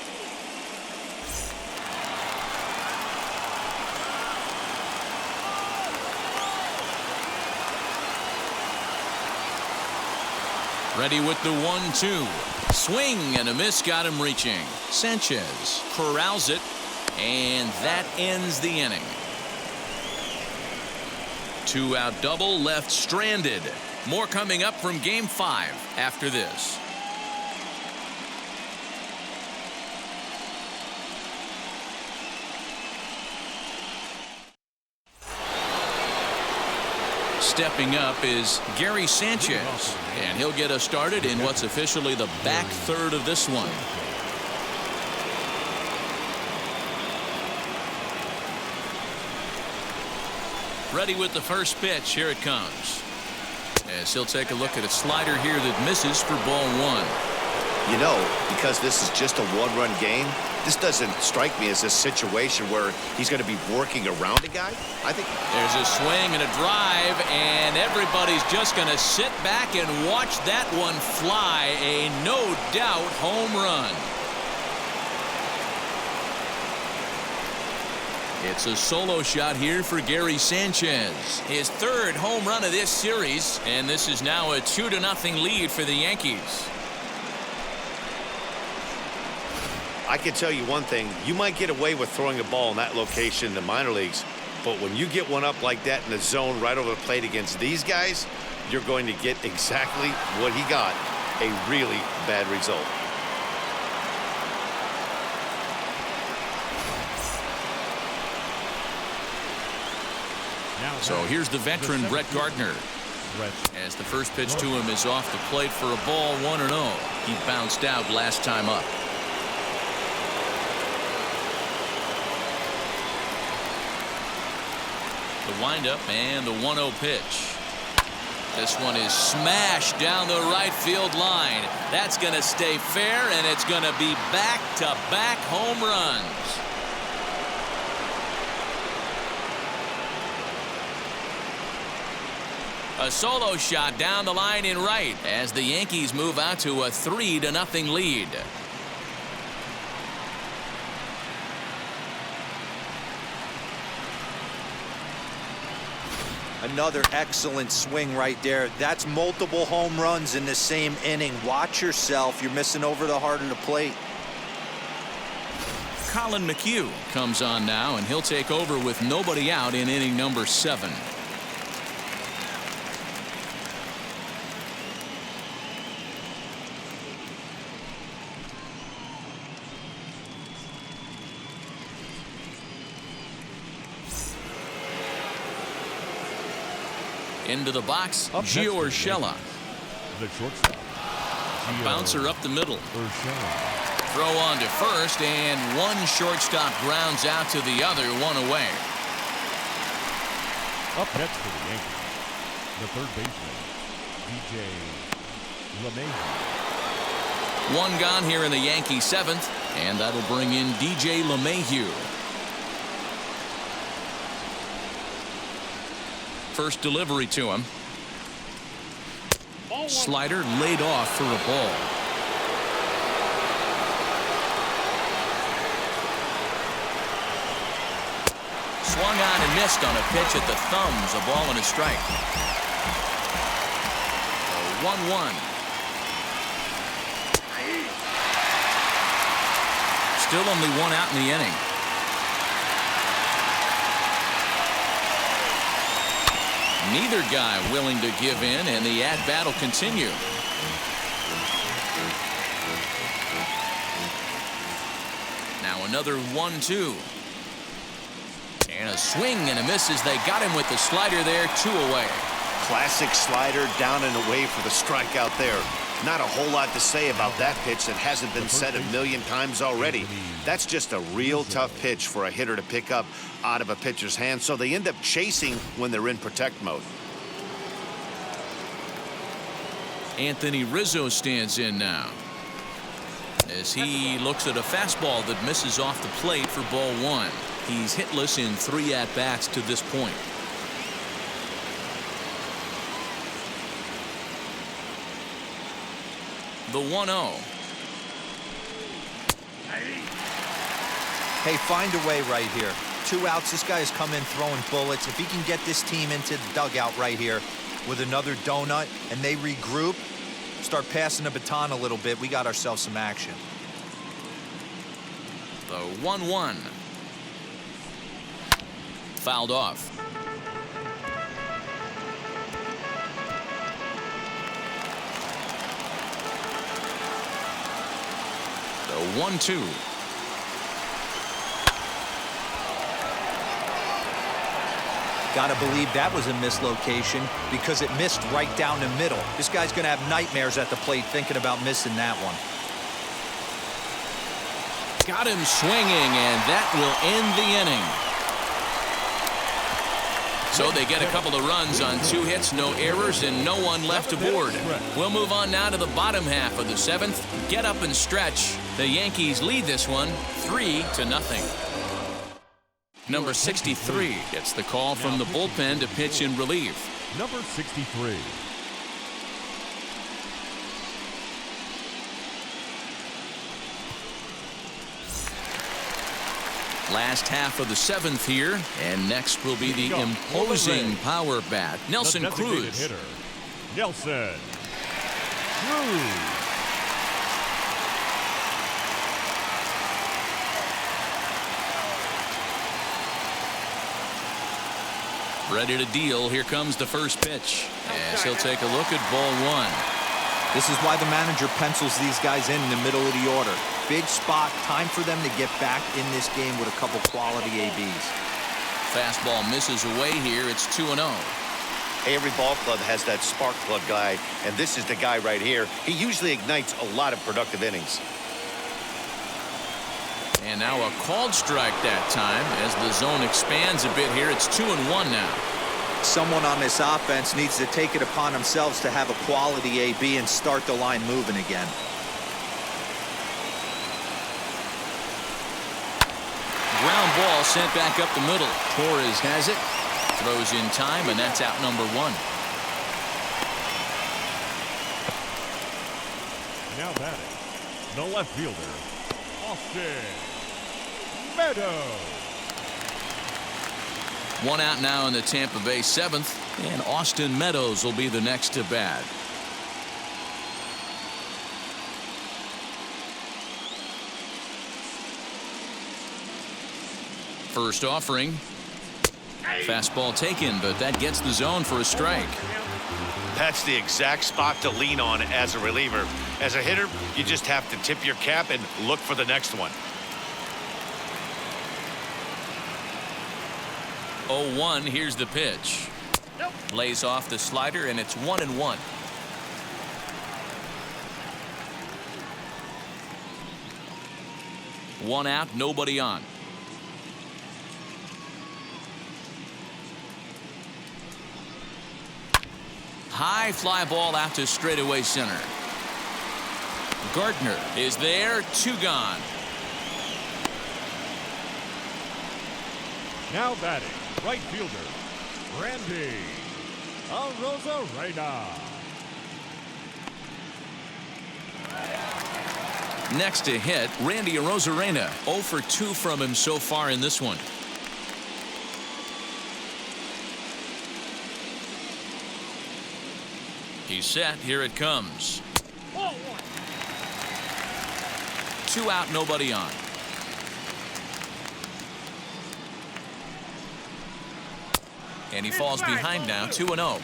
Ready with the 1-2. Swing and a miss got him reaching. Sanchez corrals it, and that ends the inning. 2-out double left stranded. More coming up from Game 5 after this. Stepping up is Gary Sanchez, and he'll get us started in what's officially the back third of this one. Ready with the first pitch. Here it comes. As he'll take a look at a slider here that misses for ball 1. You know, because this is just a one-run game, this doesn't strike me as a situation where he's going to be working around a guy. I think there's a swing and a drive, and everybody's just going to sit back and watch that one fly. A no-doubt home run. It's a solo shot here for Gary Sanchez. His third home run of this series, and this is now a 2-0 lead for the Yankees. I can tell you one thing. You might get away with throwing a ball in that location in the minor leagues, but when you get one up like that in the zone right over the plate against these guys, you're going to get exactly what he got, a really bad result. So here's the veteran Brett Gardner. As the first pitch to him is off the plate for a ball 1-0. He bounced out last time up. The windup and the 1-0 pitch. This one is smashed down the right field line. That's going to stay fair, and it's going to be back-to-back home runs. A solo shot down the line in right as the Yankees move out to a 3-0 lead. Another excellent swing right there. That's multiple home runs in the same inning. Watch yourself. You're missing over the heart of the plate. Colin McHugh comes on now, and he'll take over with nobody out in inning number 7. Into the box, Gio Urshela. The shortstop. Bouncer up the middle. Throw on to first, and one shortstop grounds out to the other, one away. Up next for the Yankees, the third baseman, DJ LeMahieu. One gone here in the Yankee 7th, and that'll bring in DJ LeMahieu. First delivery to him. Slider laid off for a ball. Swung on and missed on a pitch at the thumbs. A ball and a strike. 1-1. Still only one out in the inning. Neither guy willing to give in, and the at-bat will continue. Now another 1-2. And a swing and a miss as they got him with the slider there, 2 away. Classic slider down and away for the strikeout there. Not a whole lot to say about that pitch that hasn't been said a million times already. That's just a real tough pitch for a hitter to pick up out of a pitcher's hand, so they end up chasing when they're in protect mode. Anthony Rizzo stands in now as he looks at a fastball that misses off the plate for ball 1. He's hitless in 3 at-bats to this point. The 1-0. Hey, find a way right here. 2 outs. This guy has come in throwing bullets. If he can get this team into the dugout right here with another donut and they regroup, start passing the baton a little bit, we got ourselves some action. The 1-1. Fouled off. 1-2. Gotta believe that was a mislocation because it missed right down the middle. This guy's gonna have nightmares at the plate thinking about missing that one. Got him swinging, and that will end the inning. So they get a couple of runs on 2 hits, no errors, and no one left aboard. We'll move on now to the bottom half of the 7th. Get up and stretch. The Yankees lead this one 3-0. Number 63 gets the call from the bullpen to pitch in relief. Number 63. Last half of the 7th here, and next will be the imposing power bat, Nelson Cruz. Hitter, Nelson Cruz. Ready to deal. Here comes the first pitch. As he'll take a look at ball 1. This is why the manager pencils these guys in the middle of the order. Big spot, time for them to get back in this game with a couple quality ABs. Fastball misses away here. It's 2-0. Every ball club has that spark plug guy, and this is the guy right here. He usually ignites a lot of productive innings. And now a called strike that time as the zone expands a bit here. It's 2-1 now. Someone on this offense needs to take it upon themselves to have a quality AB and start the line moving again. Ground ball sent back up the middle. Torres has it. Throws in time, and that's out number 1. Now batting, the left fielder, Austin Meadows. 1 out now in the Tampa Bay 7th, and Austin Meadows will be the next to bat. First offering. Fastball taken, but that gets the zone for a strike. That's the exact spot to lean on as a reliever. As a hitter, you just have to tip your cap and look for the next one. 0-1, here's the pitch. Lays off the slider, and it's 1-1. One out, nobody on. High fly ball out to straightaway center. Gardner is there, 2 gone. Now batting, right fielder, Randy Arozarena. Next to hit, Randy Arozarena. 0 for 2 from him so far in this one. He's set. Here it comes. 2 out, nobody on. And he falls behind now, 2-0.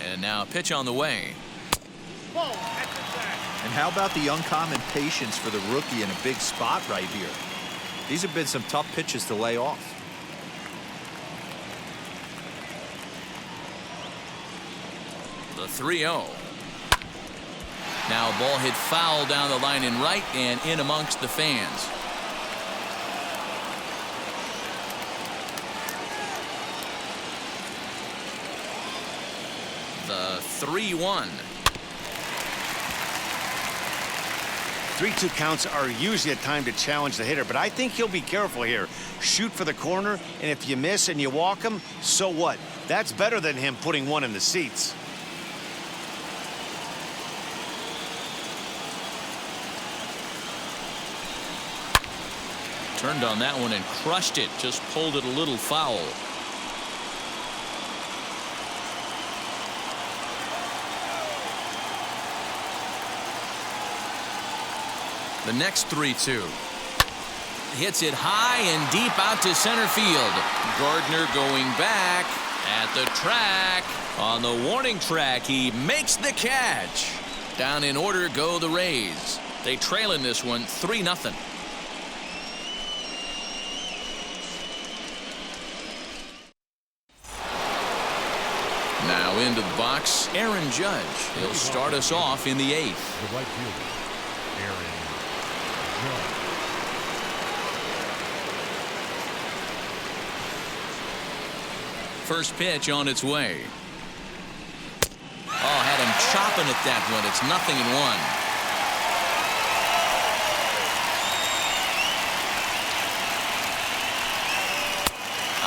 And now a pitch on the way. And how about the uncommon patience for the rookie in a big spot right here? These have been some tough pitches to lay off. The 3-0. Now a ball hit foul down the line in right and in amongst the fans. The 3-1. 3-2 counts are usually a time to challenge the hitter, but I think he'll be careful here. Shoot for the corner, and if you miss and you walk him, so what? That's better than him putting one in the seats. Turned on that one and crushed it. Just pulled it a little foul. The next 3-2. hits it high and deep out to center field. Gardner going back at the track. On the warning track, he makes the catch. Down in order go the Rays. They trail in this one 3-0. Now into the box, Aaron Judge. He'll start us off in the 8th. The right fielder, Aaron Judge. First pitch on its way. Oh, had him chopping at that one. It's 0-1.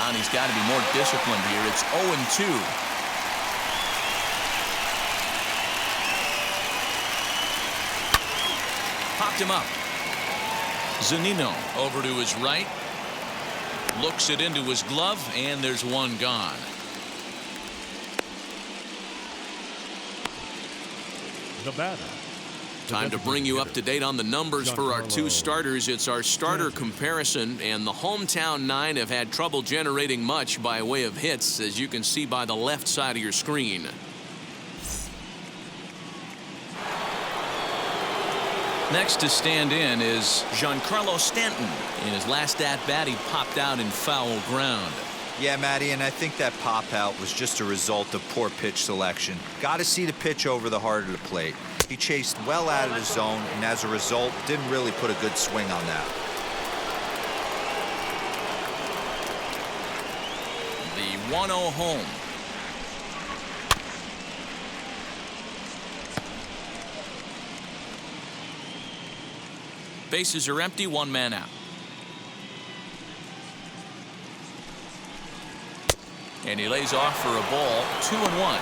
And he's got to be more disciplined here. It's 0-2. Popped him up. Zunino over to his right. Looks it into his glove, and there's one gone. The batter. Time to bring you up to date on the numbers for our two starters. It's our starter comparison, and the hometown 9 have had trouble generating much by way of hits, as you can see by the left side of your screen. Next to stand in is Giancarlo Stanton. In his last at-bat, he popped out in foul ground. Yeah, Matty, and I think that pop-out was just a result of poor pitch selection. Got to see the pitch over the heart of the plate. He chased well out of the zone, and as a result, didn't really put a good swing on that. The 1-0 home. Bases are empty, 1 man out. And he lays off for a ball, 2-1.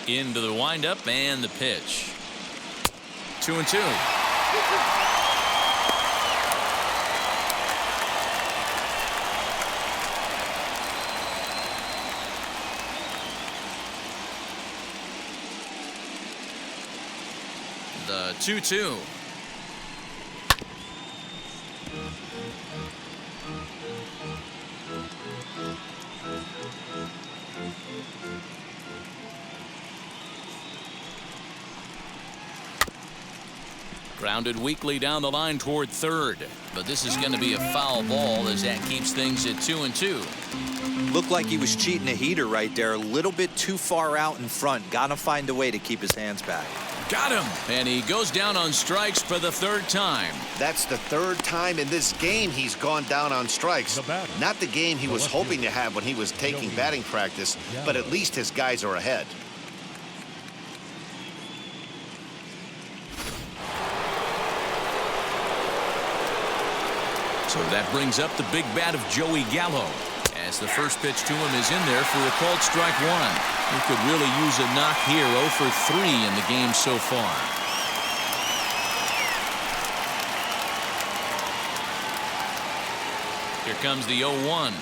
Into the windup and the pitch. 2-2. The 2-2. Grounded weakly down the line toward third, but this is going to be a foul ball as that keeps things at 2-2. Looked like he was cheating a heater right there, a little bit too far out in front. Gotta find a way to keep his hands back. Got him, and he goes down on strikes for the 3rd time. That's the 3rd time in this game he's gone down on strikes. Not the game he was hoping to have when he was taking batting practice, but at least his guys are ahead. So that brings up the big bat of Joey Gallo, as the first pitch to him is in there for a called strike 1. He could really use a knock here. 0 for 3 in the game so far. Here comes the 0-1.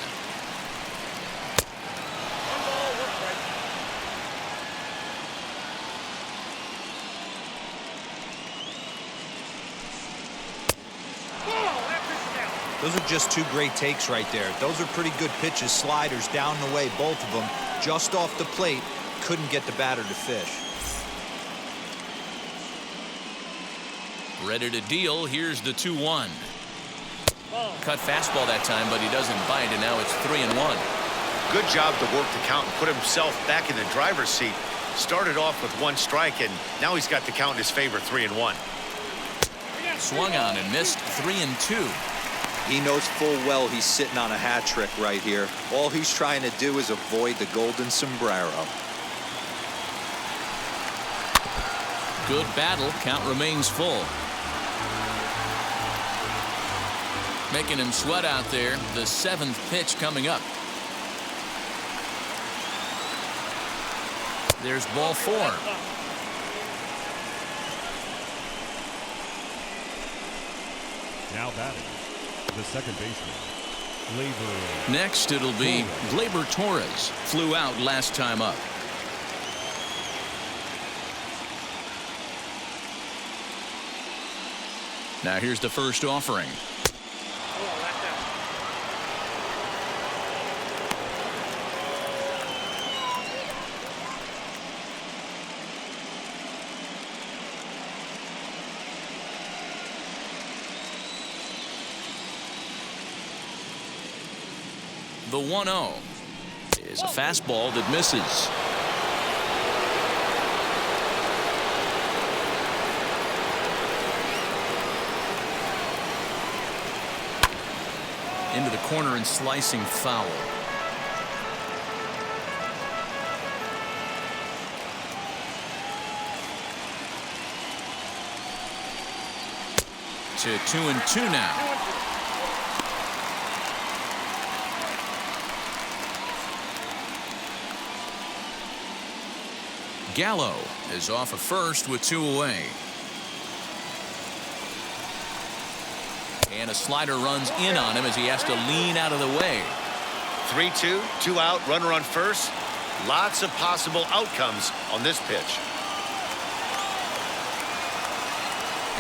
Those are just 2 great takes right there. Those are pretty good pitches, sliders down the way, both of them. Just off the plate, couldn't get the batter to fish. Ready to deal. Here's the 2-1. Cut fastball that time, but he doesn't bite, and now it's 3-1. Good job to work the count and put himself back in the driver's seat. Started off with 1 strike, and now he's got the count in his favor, 3-1. Swung on and missed, 3-2. He knows full well he's sitting on a hat trick right here. All he's trying to do is avoid the golden sombrero. Good battle. Count remains full. Making him sweat out there. The 7th pitch coming up. There's ball 4. Now batting, the second baseman, Next, it'll be Glaber Torres. Flew out last time up. Now here's the first offering. The 1-0 is a fastball that misses. Into the corner and slicing foul. To 2-2 now. Gallo is off of first with 2 away. And a slider runs in on him as he has to lean out of the way. 3-2, 2 out, runner on first. Lots of possible outcomes on this pitch.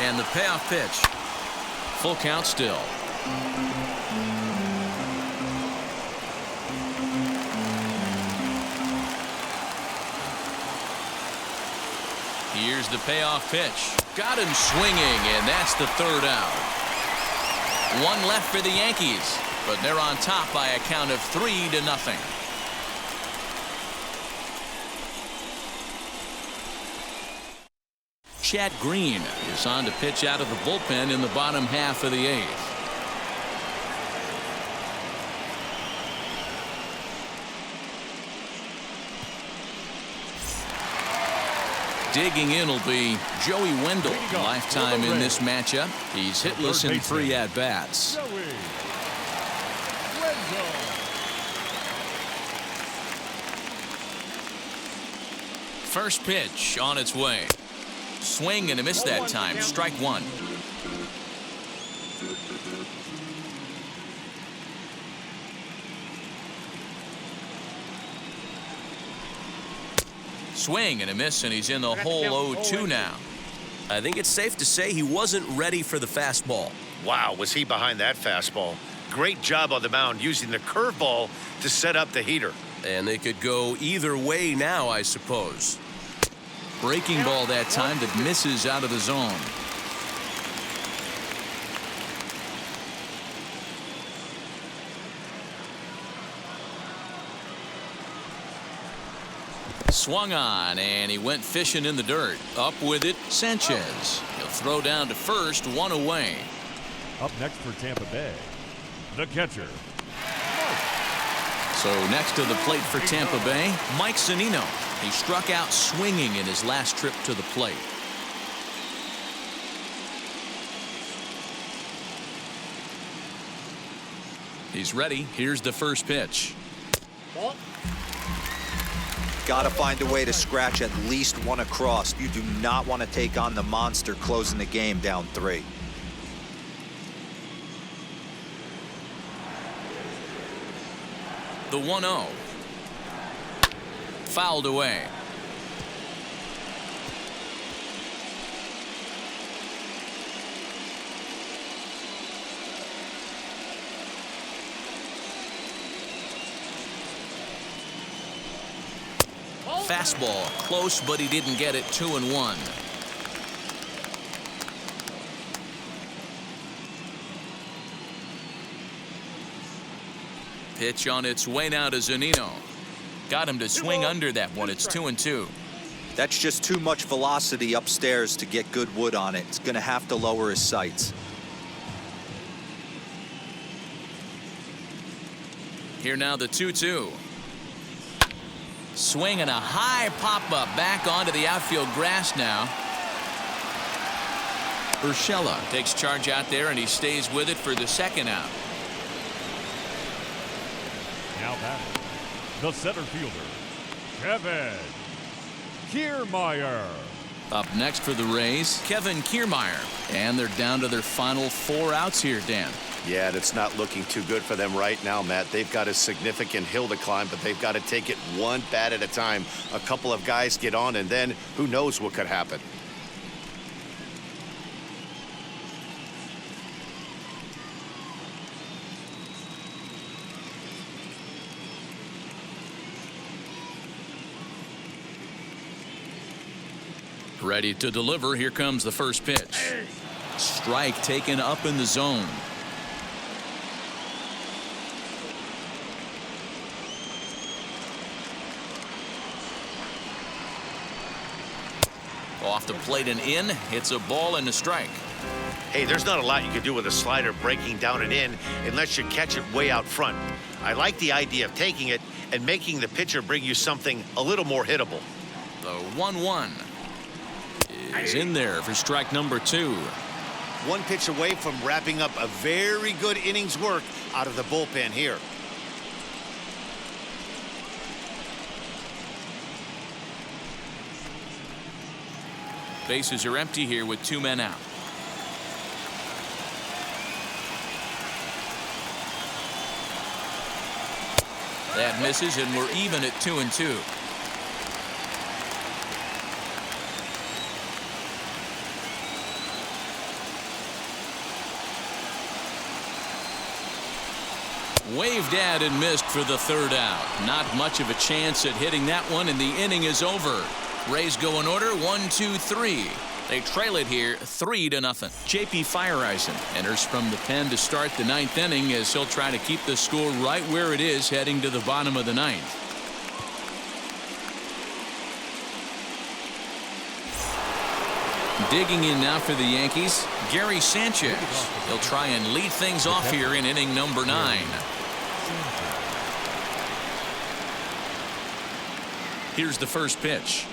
And the payoff pitch. Full count still. Here's the payoff pitch. Got him swinging, and that's the 3rd out. 1 left for the Yankees, but they're on top by a count of 3-0. Chad Green is on to pitch out of the bullpen in the bottom half of the 8th. Digging in will be Joey Wendell. Lifetime in this matchup. He's hitless in 3 at-bats. First pitch on its way. Swing and a miss that time. Strike 1. Swing and a miss, and he's in the hole 0-2 now. I think it's safe to say he wasn't ready for the fastball. Wow, was he behind that fastball. Great job on the mound using the curveball to set up the heater. And they could go either way now, I suppose. Breaking ball that time that misses out of the zone. Swung on, and he went fishing in the dirt. Up with it, Sanchez. He'll throw down to first, 1 away. Up next for Tampa Bay, the catcher. So next to the plate for Tampa Bay, Mike Zunino. He struck out swinging in his last trip to the plate. He's ready. Here's the first pitch. Got to find a way to scratch at least 1 across. You do not want to take on the monster closing the game down 3. The 1-0. Fouled away. Fastball close, but he didn't get it. 2-1. Pitch on its way now to Zunino. Got him to swing under that one. It's 2-2. That's just too much velocity upstairs to get good wood on it. It's going to have to lower his sights. Here now the 2-2. Swing and a high pop-up back onto the outfield grass now. Urshela takes charge out there, and he stays with it for the 2nd out. Now batting, the center fielder, Kevin Kiermeier. Up next for the Rays, Kevin Kiermeier. And they're down to their final 4 outs here, Dan. Yeah, that's not looking too good for them right now, Matt. They've got a significant hill to climb, but they've got to take it one bat at a time. A couple of guys get on, and then who knows what could happen. Ready to deliver. Here comes the first pitch. Strike taken up in the zone. Off the plate and in. Hits a ball and a strike. Hey, there's not a lot you can do with a slider breaking down and in unless you catch it way out front. I like the idea of taking it and making the pitcher bring you something a little more hittable. The 1-1 is in there for strike number 2. One pitch away from wrapping up a very good innings work out of the bullpen here. Bases are empty here with 2 men out. That misses, and we're even at 2-2. Waved at and missed for the 3rd out. Not much of a chance at hitting that one, and the inning is over. Rays go in order 1-2-3. They trail it here 3-0. JP Fireisen enters from the pen to start the 9th inning as he'll try to keep the score right where it is heading to the bottom of the 9th. Digging in now for the Yankees, Gary Sanchez. He'll try and lead things off here in inning number 9. Here's the first pitch.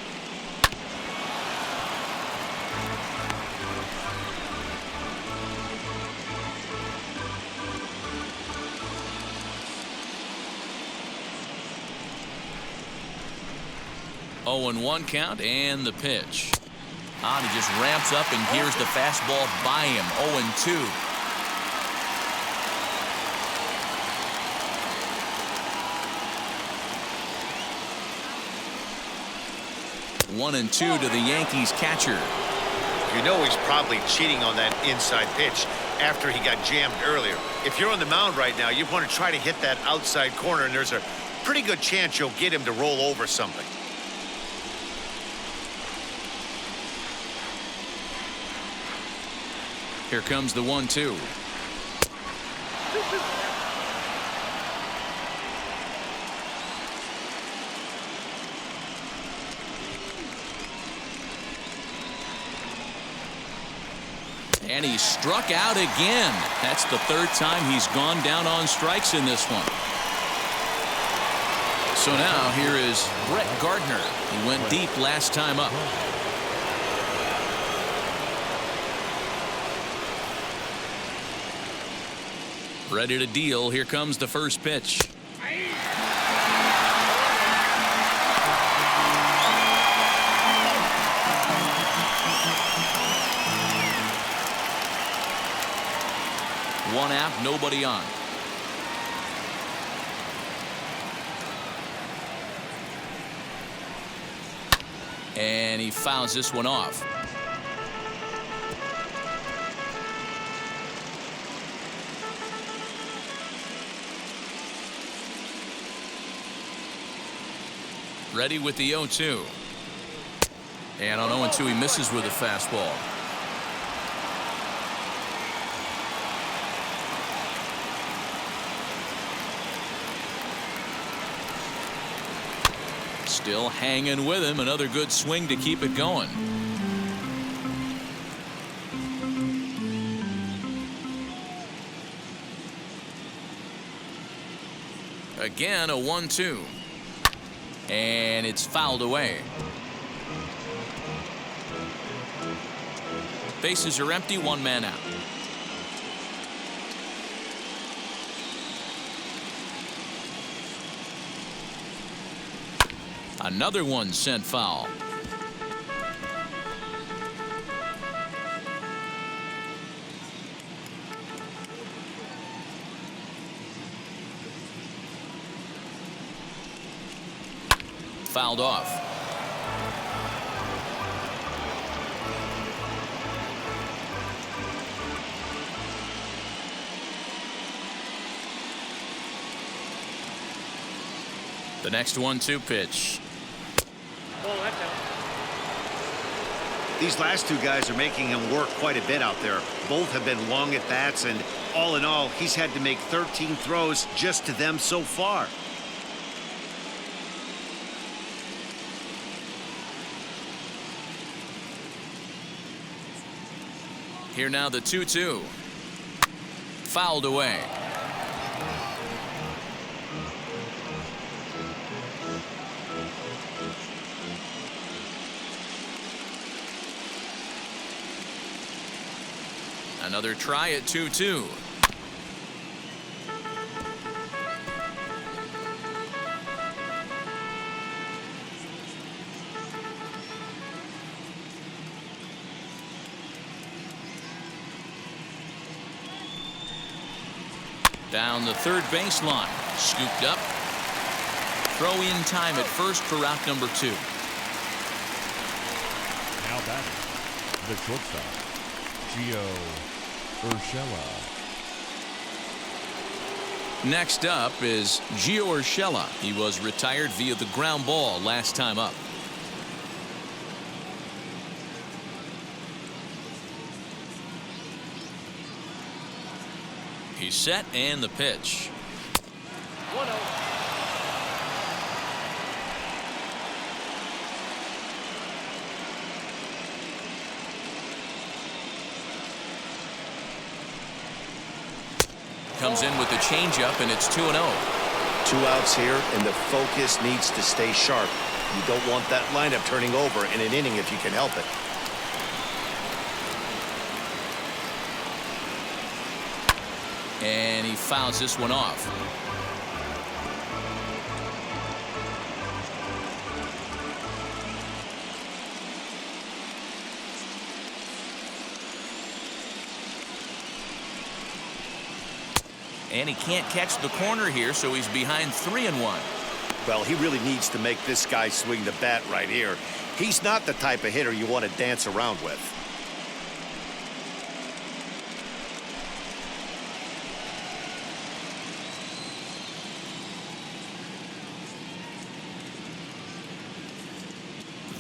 Oh, and 1 count, and the pitch. He just ramps up and gears the fastball by him. 0-2. One and 2 to the Yankees catcher. You know he's probably cheating on that inside pitch after he got jammed earlier. If you're on the mound right now, you want to try to hit that outside corner, and there's a pretty good chance you'll get him to roll over something. Here comes the 1-2. And he struck out again. That's the 3rd time he's gone down on strikes in this one. So now here is Brett Gardner. He went deep last time up. Ready to deal. Here comes the first pitch. One out, nobody on. And he fouls this one off. Ready with the 0-2. And on 0-2 he misses with a fastball. Still hanging with him. Another good swing to keep it going. Again a 1-2. And it's fouled away. Bases are empty, 1 man out. Another one sent foul. Fouled off. The next 1-2 pitch. These last two guys are making him work quite a bit out there. Both have been long at bats, and all in all, he's had to make 13 throws just to them so far. Here now the 2-2. Fouled away. Another try at 2-2. Down the third baseline. Scooped up. Throw in time at first for out number 2. Now batting, the shortstop, Urshela. Next up is Gio Urshela. He was retired via the ground ball last time up. He's set and the pitch. 1-0. Comes in with the changeup, and it's 2-0. 2 outs here, and the focus needs to stay sharp. You don't want that lineup turning over in an inning if you can help it. And he fouls this one off. And he can't catch the corner here, so he's behind 3-1. Well, he really needs to make this guy swing the bat right here. He's not the type of hitter you want to dance around with.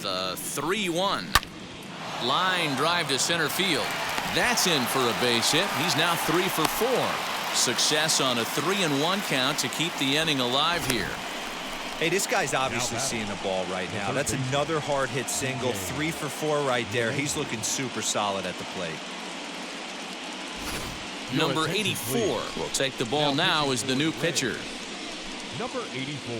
The 3-1. Line drive to center field. That's in for a base hit. He's now 3 for 4. Success on a 3-1 count to keep the inning alive here. Hey, this guy's obviously seeing the ball right now. That's another hard hit single. 3 for 4 right there. He's looking super solid at the plate. Number 84 will take the ball now as the new pitcher. Number 84.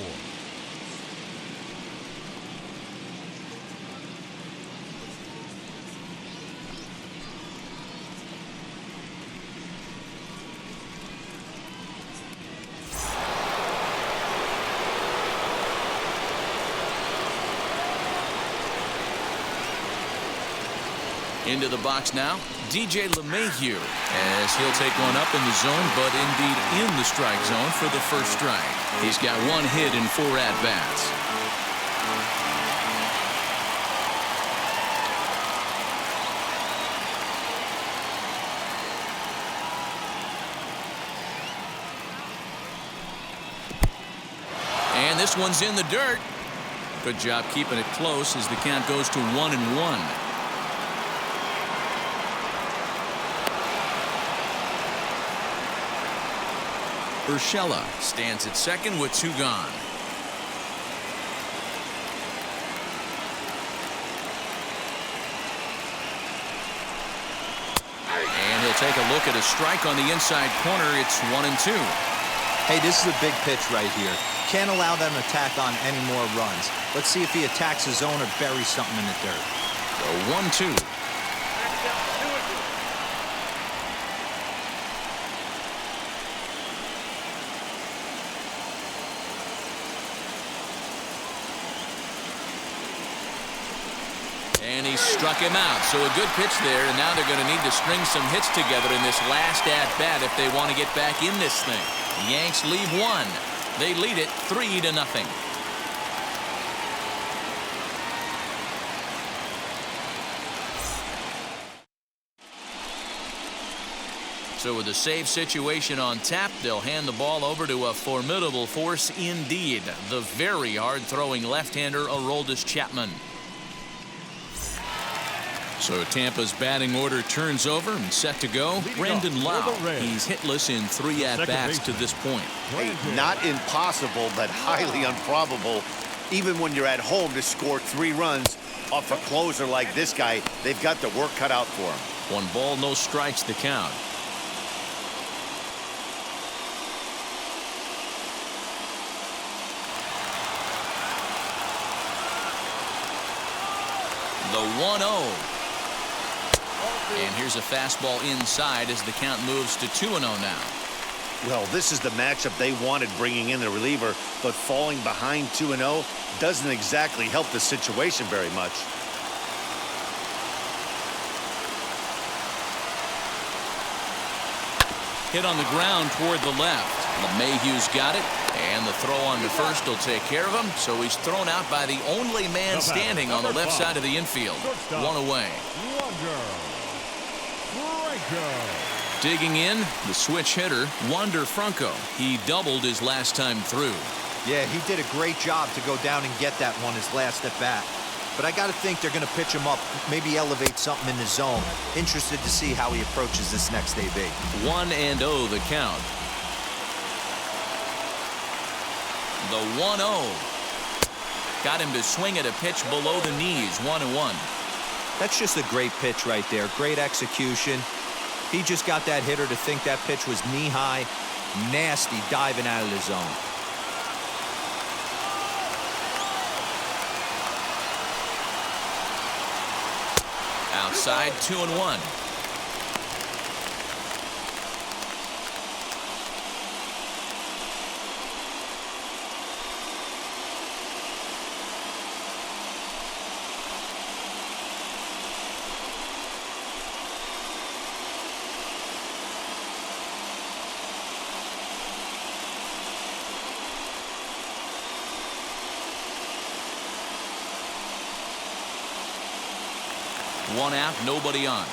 Into the box now, DJ LeMahieu, as he'll take one up in the zone, but indeed in the strike zone for the first strike. He's got 1 hit in 4 at-bats. And this one's in the dirt. Good job keeping it close as the count goes to 1-1. Urshela stands at second with 2 gone. And he'll take a look at a strike on the inside corner. It's 1-2. Hey, this is a big pitch right here. Can't allow them to tack on any more runs. Let's see if he attacks his zone or buries something in the dirt. So 1-2. And he struck him out. So a good pitch there, and now they're going to need to string some hits together in this last at-bat if they want to get back in this thing. The Yanks leave 1. They lead it 3-0. So with a save situation on tap, they'll hand the ball over to a formidable force indeed, the very hard-throwing left-hander Aroldis Chapman. So Tampa's batting order turns over and set to go. Brendan Lau, he's hitless in 3 at-bats to this point. Hey, not impossible, but highly improbable, even when you're at home, to score 3 runs off a closer like this guy. They've got the work cut out for him. 1 ball, no strikes the count. The 1-0. And here's a fastball inside as the count moves to 2-0 now. Well, this is the matchup they wanted, bringing in the reliever, but falling behind 2-0 doesn't exactly help the situation very much. Hit on the ground toward the left. LeMahieu's got it, and the throw on to first will take care of him, so he's thrown out by the only man standing on the left side of the infield. 1 away. Digging in, the switch hitter, Wander Franco. He doubled his last time through. Yeah, he did a great job to go down and get that one his last at bat. But I got to think they're going to pitch him up, maybe elevate something in the zone. Interested to see how he approaches this next AB. 1-0 the count. The 1-0. Got him to swing at a pitch below the knees. 1-1. That's just a great pitch right there. Great execution. He just got that hitter to think that pitch was knee-high. Nasty diving out of the zone. Outside, 2-1. One out, nobody on.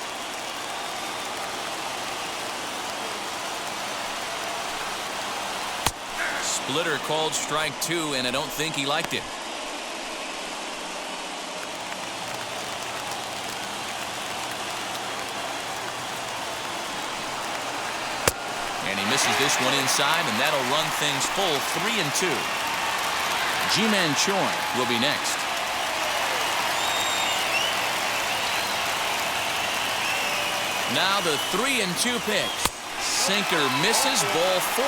Splitter called strike 2, and I don't think he liked it. And he misses this one inside, and that'll run things full 3-2. Ji-Man Choi will be next. Now the 3-2 pitch. Sinker misses, ball 4.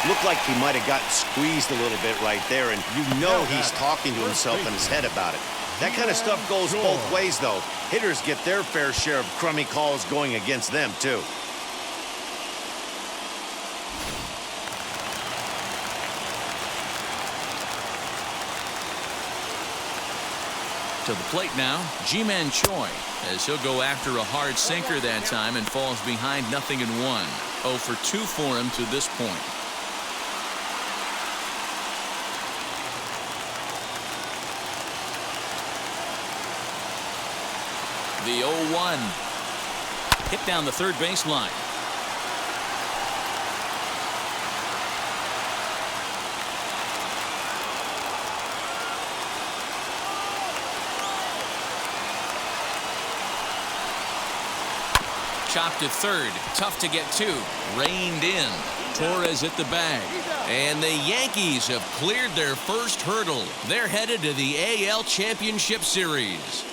Looked like he might have gotten squeezed a little bit right there, and you know he's talking to himself in his head about it. That kind of stuff goes both ways, though. Hitters get their fair share of crummy calls going against them, too. To the plate now, Ji-Man Choi, as he'll go after a hard sinker that time and falls behind 0-1. 0 for 2 for him to this point. The 0-1. Hit down the third baseline. Chopped to third. Tough to get to. Reined in. Torres at the bag. And the Yankees have cleared their first hurdle. They're headed to the AL Championship Series.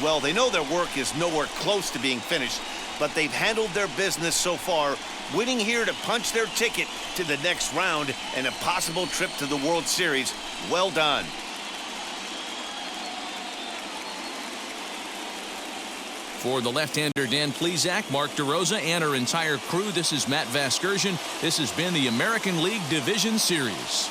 Well, they know their work is nowhere close to being finished, but they've handled their business so far, winning here to punch their ticket to the next round and a possible trip to the World Series. Well done. For the left-hander Dan Plesac, Mark DeRosa, and our entire crew, this is Matt Vasgersian. This has been the American League Division Series.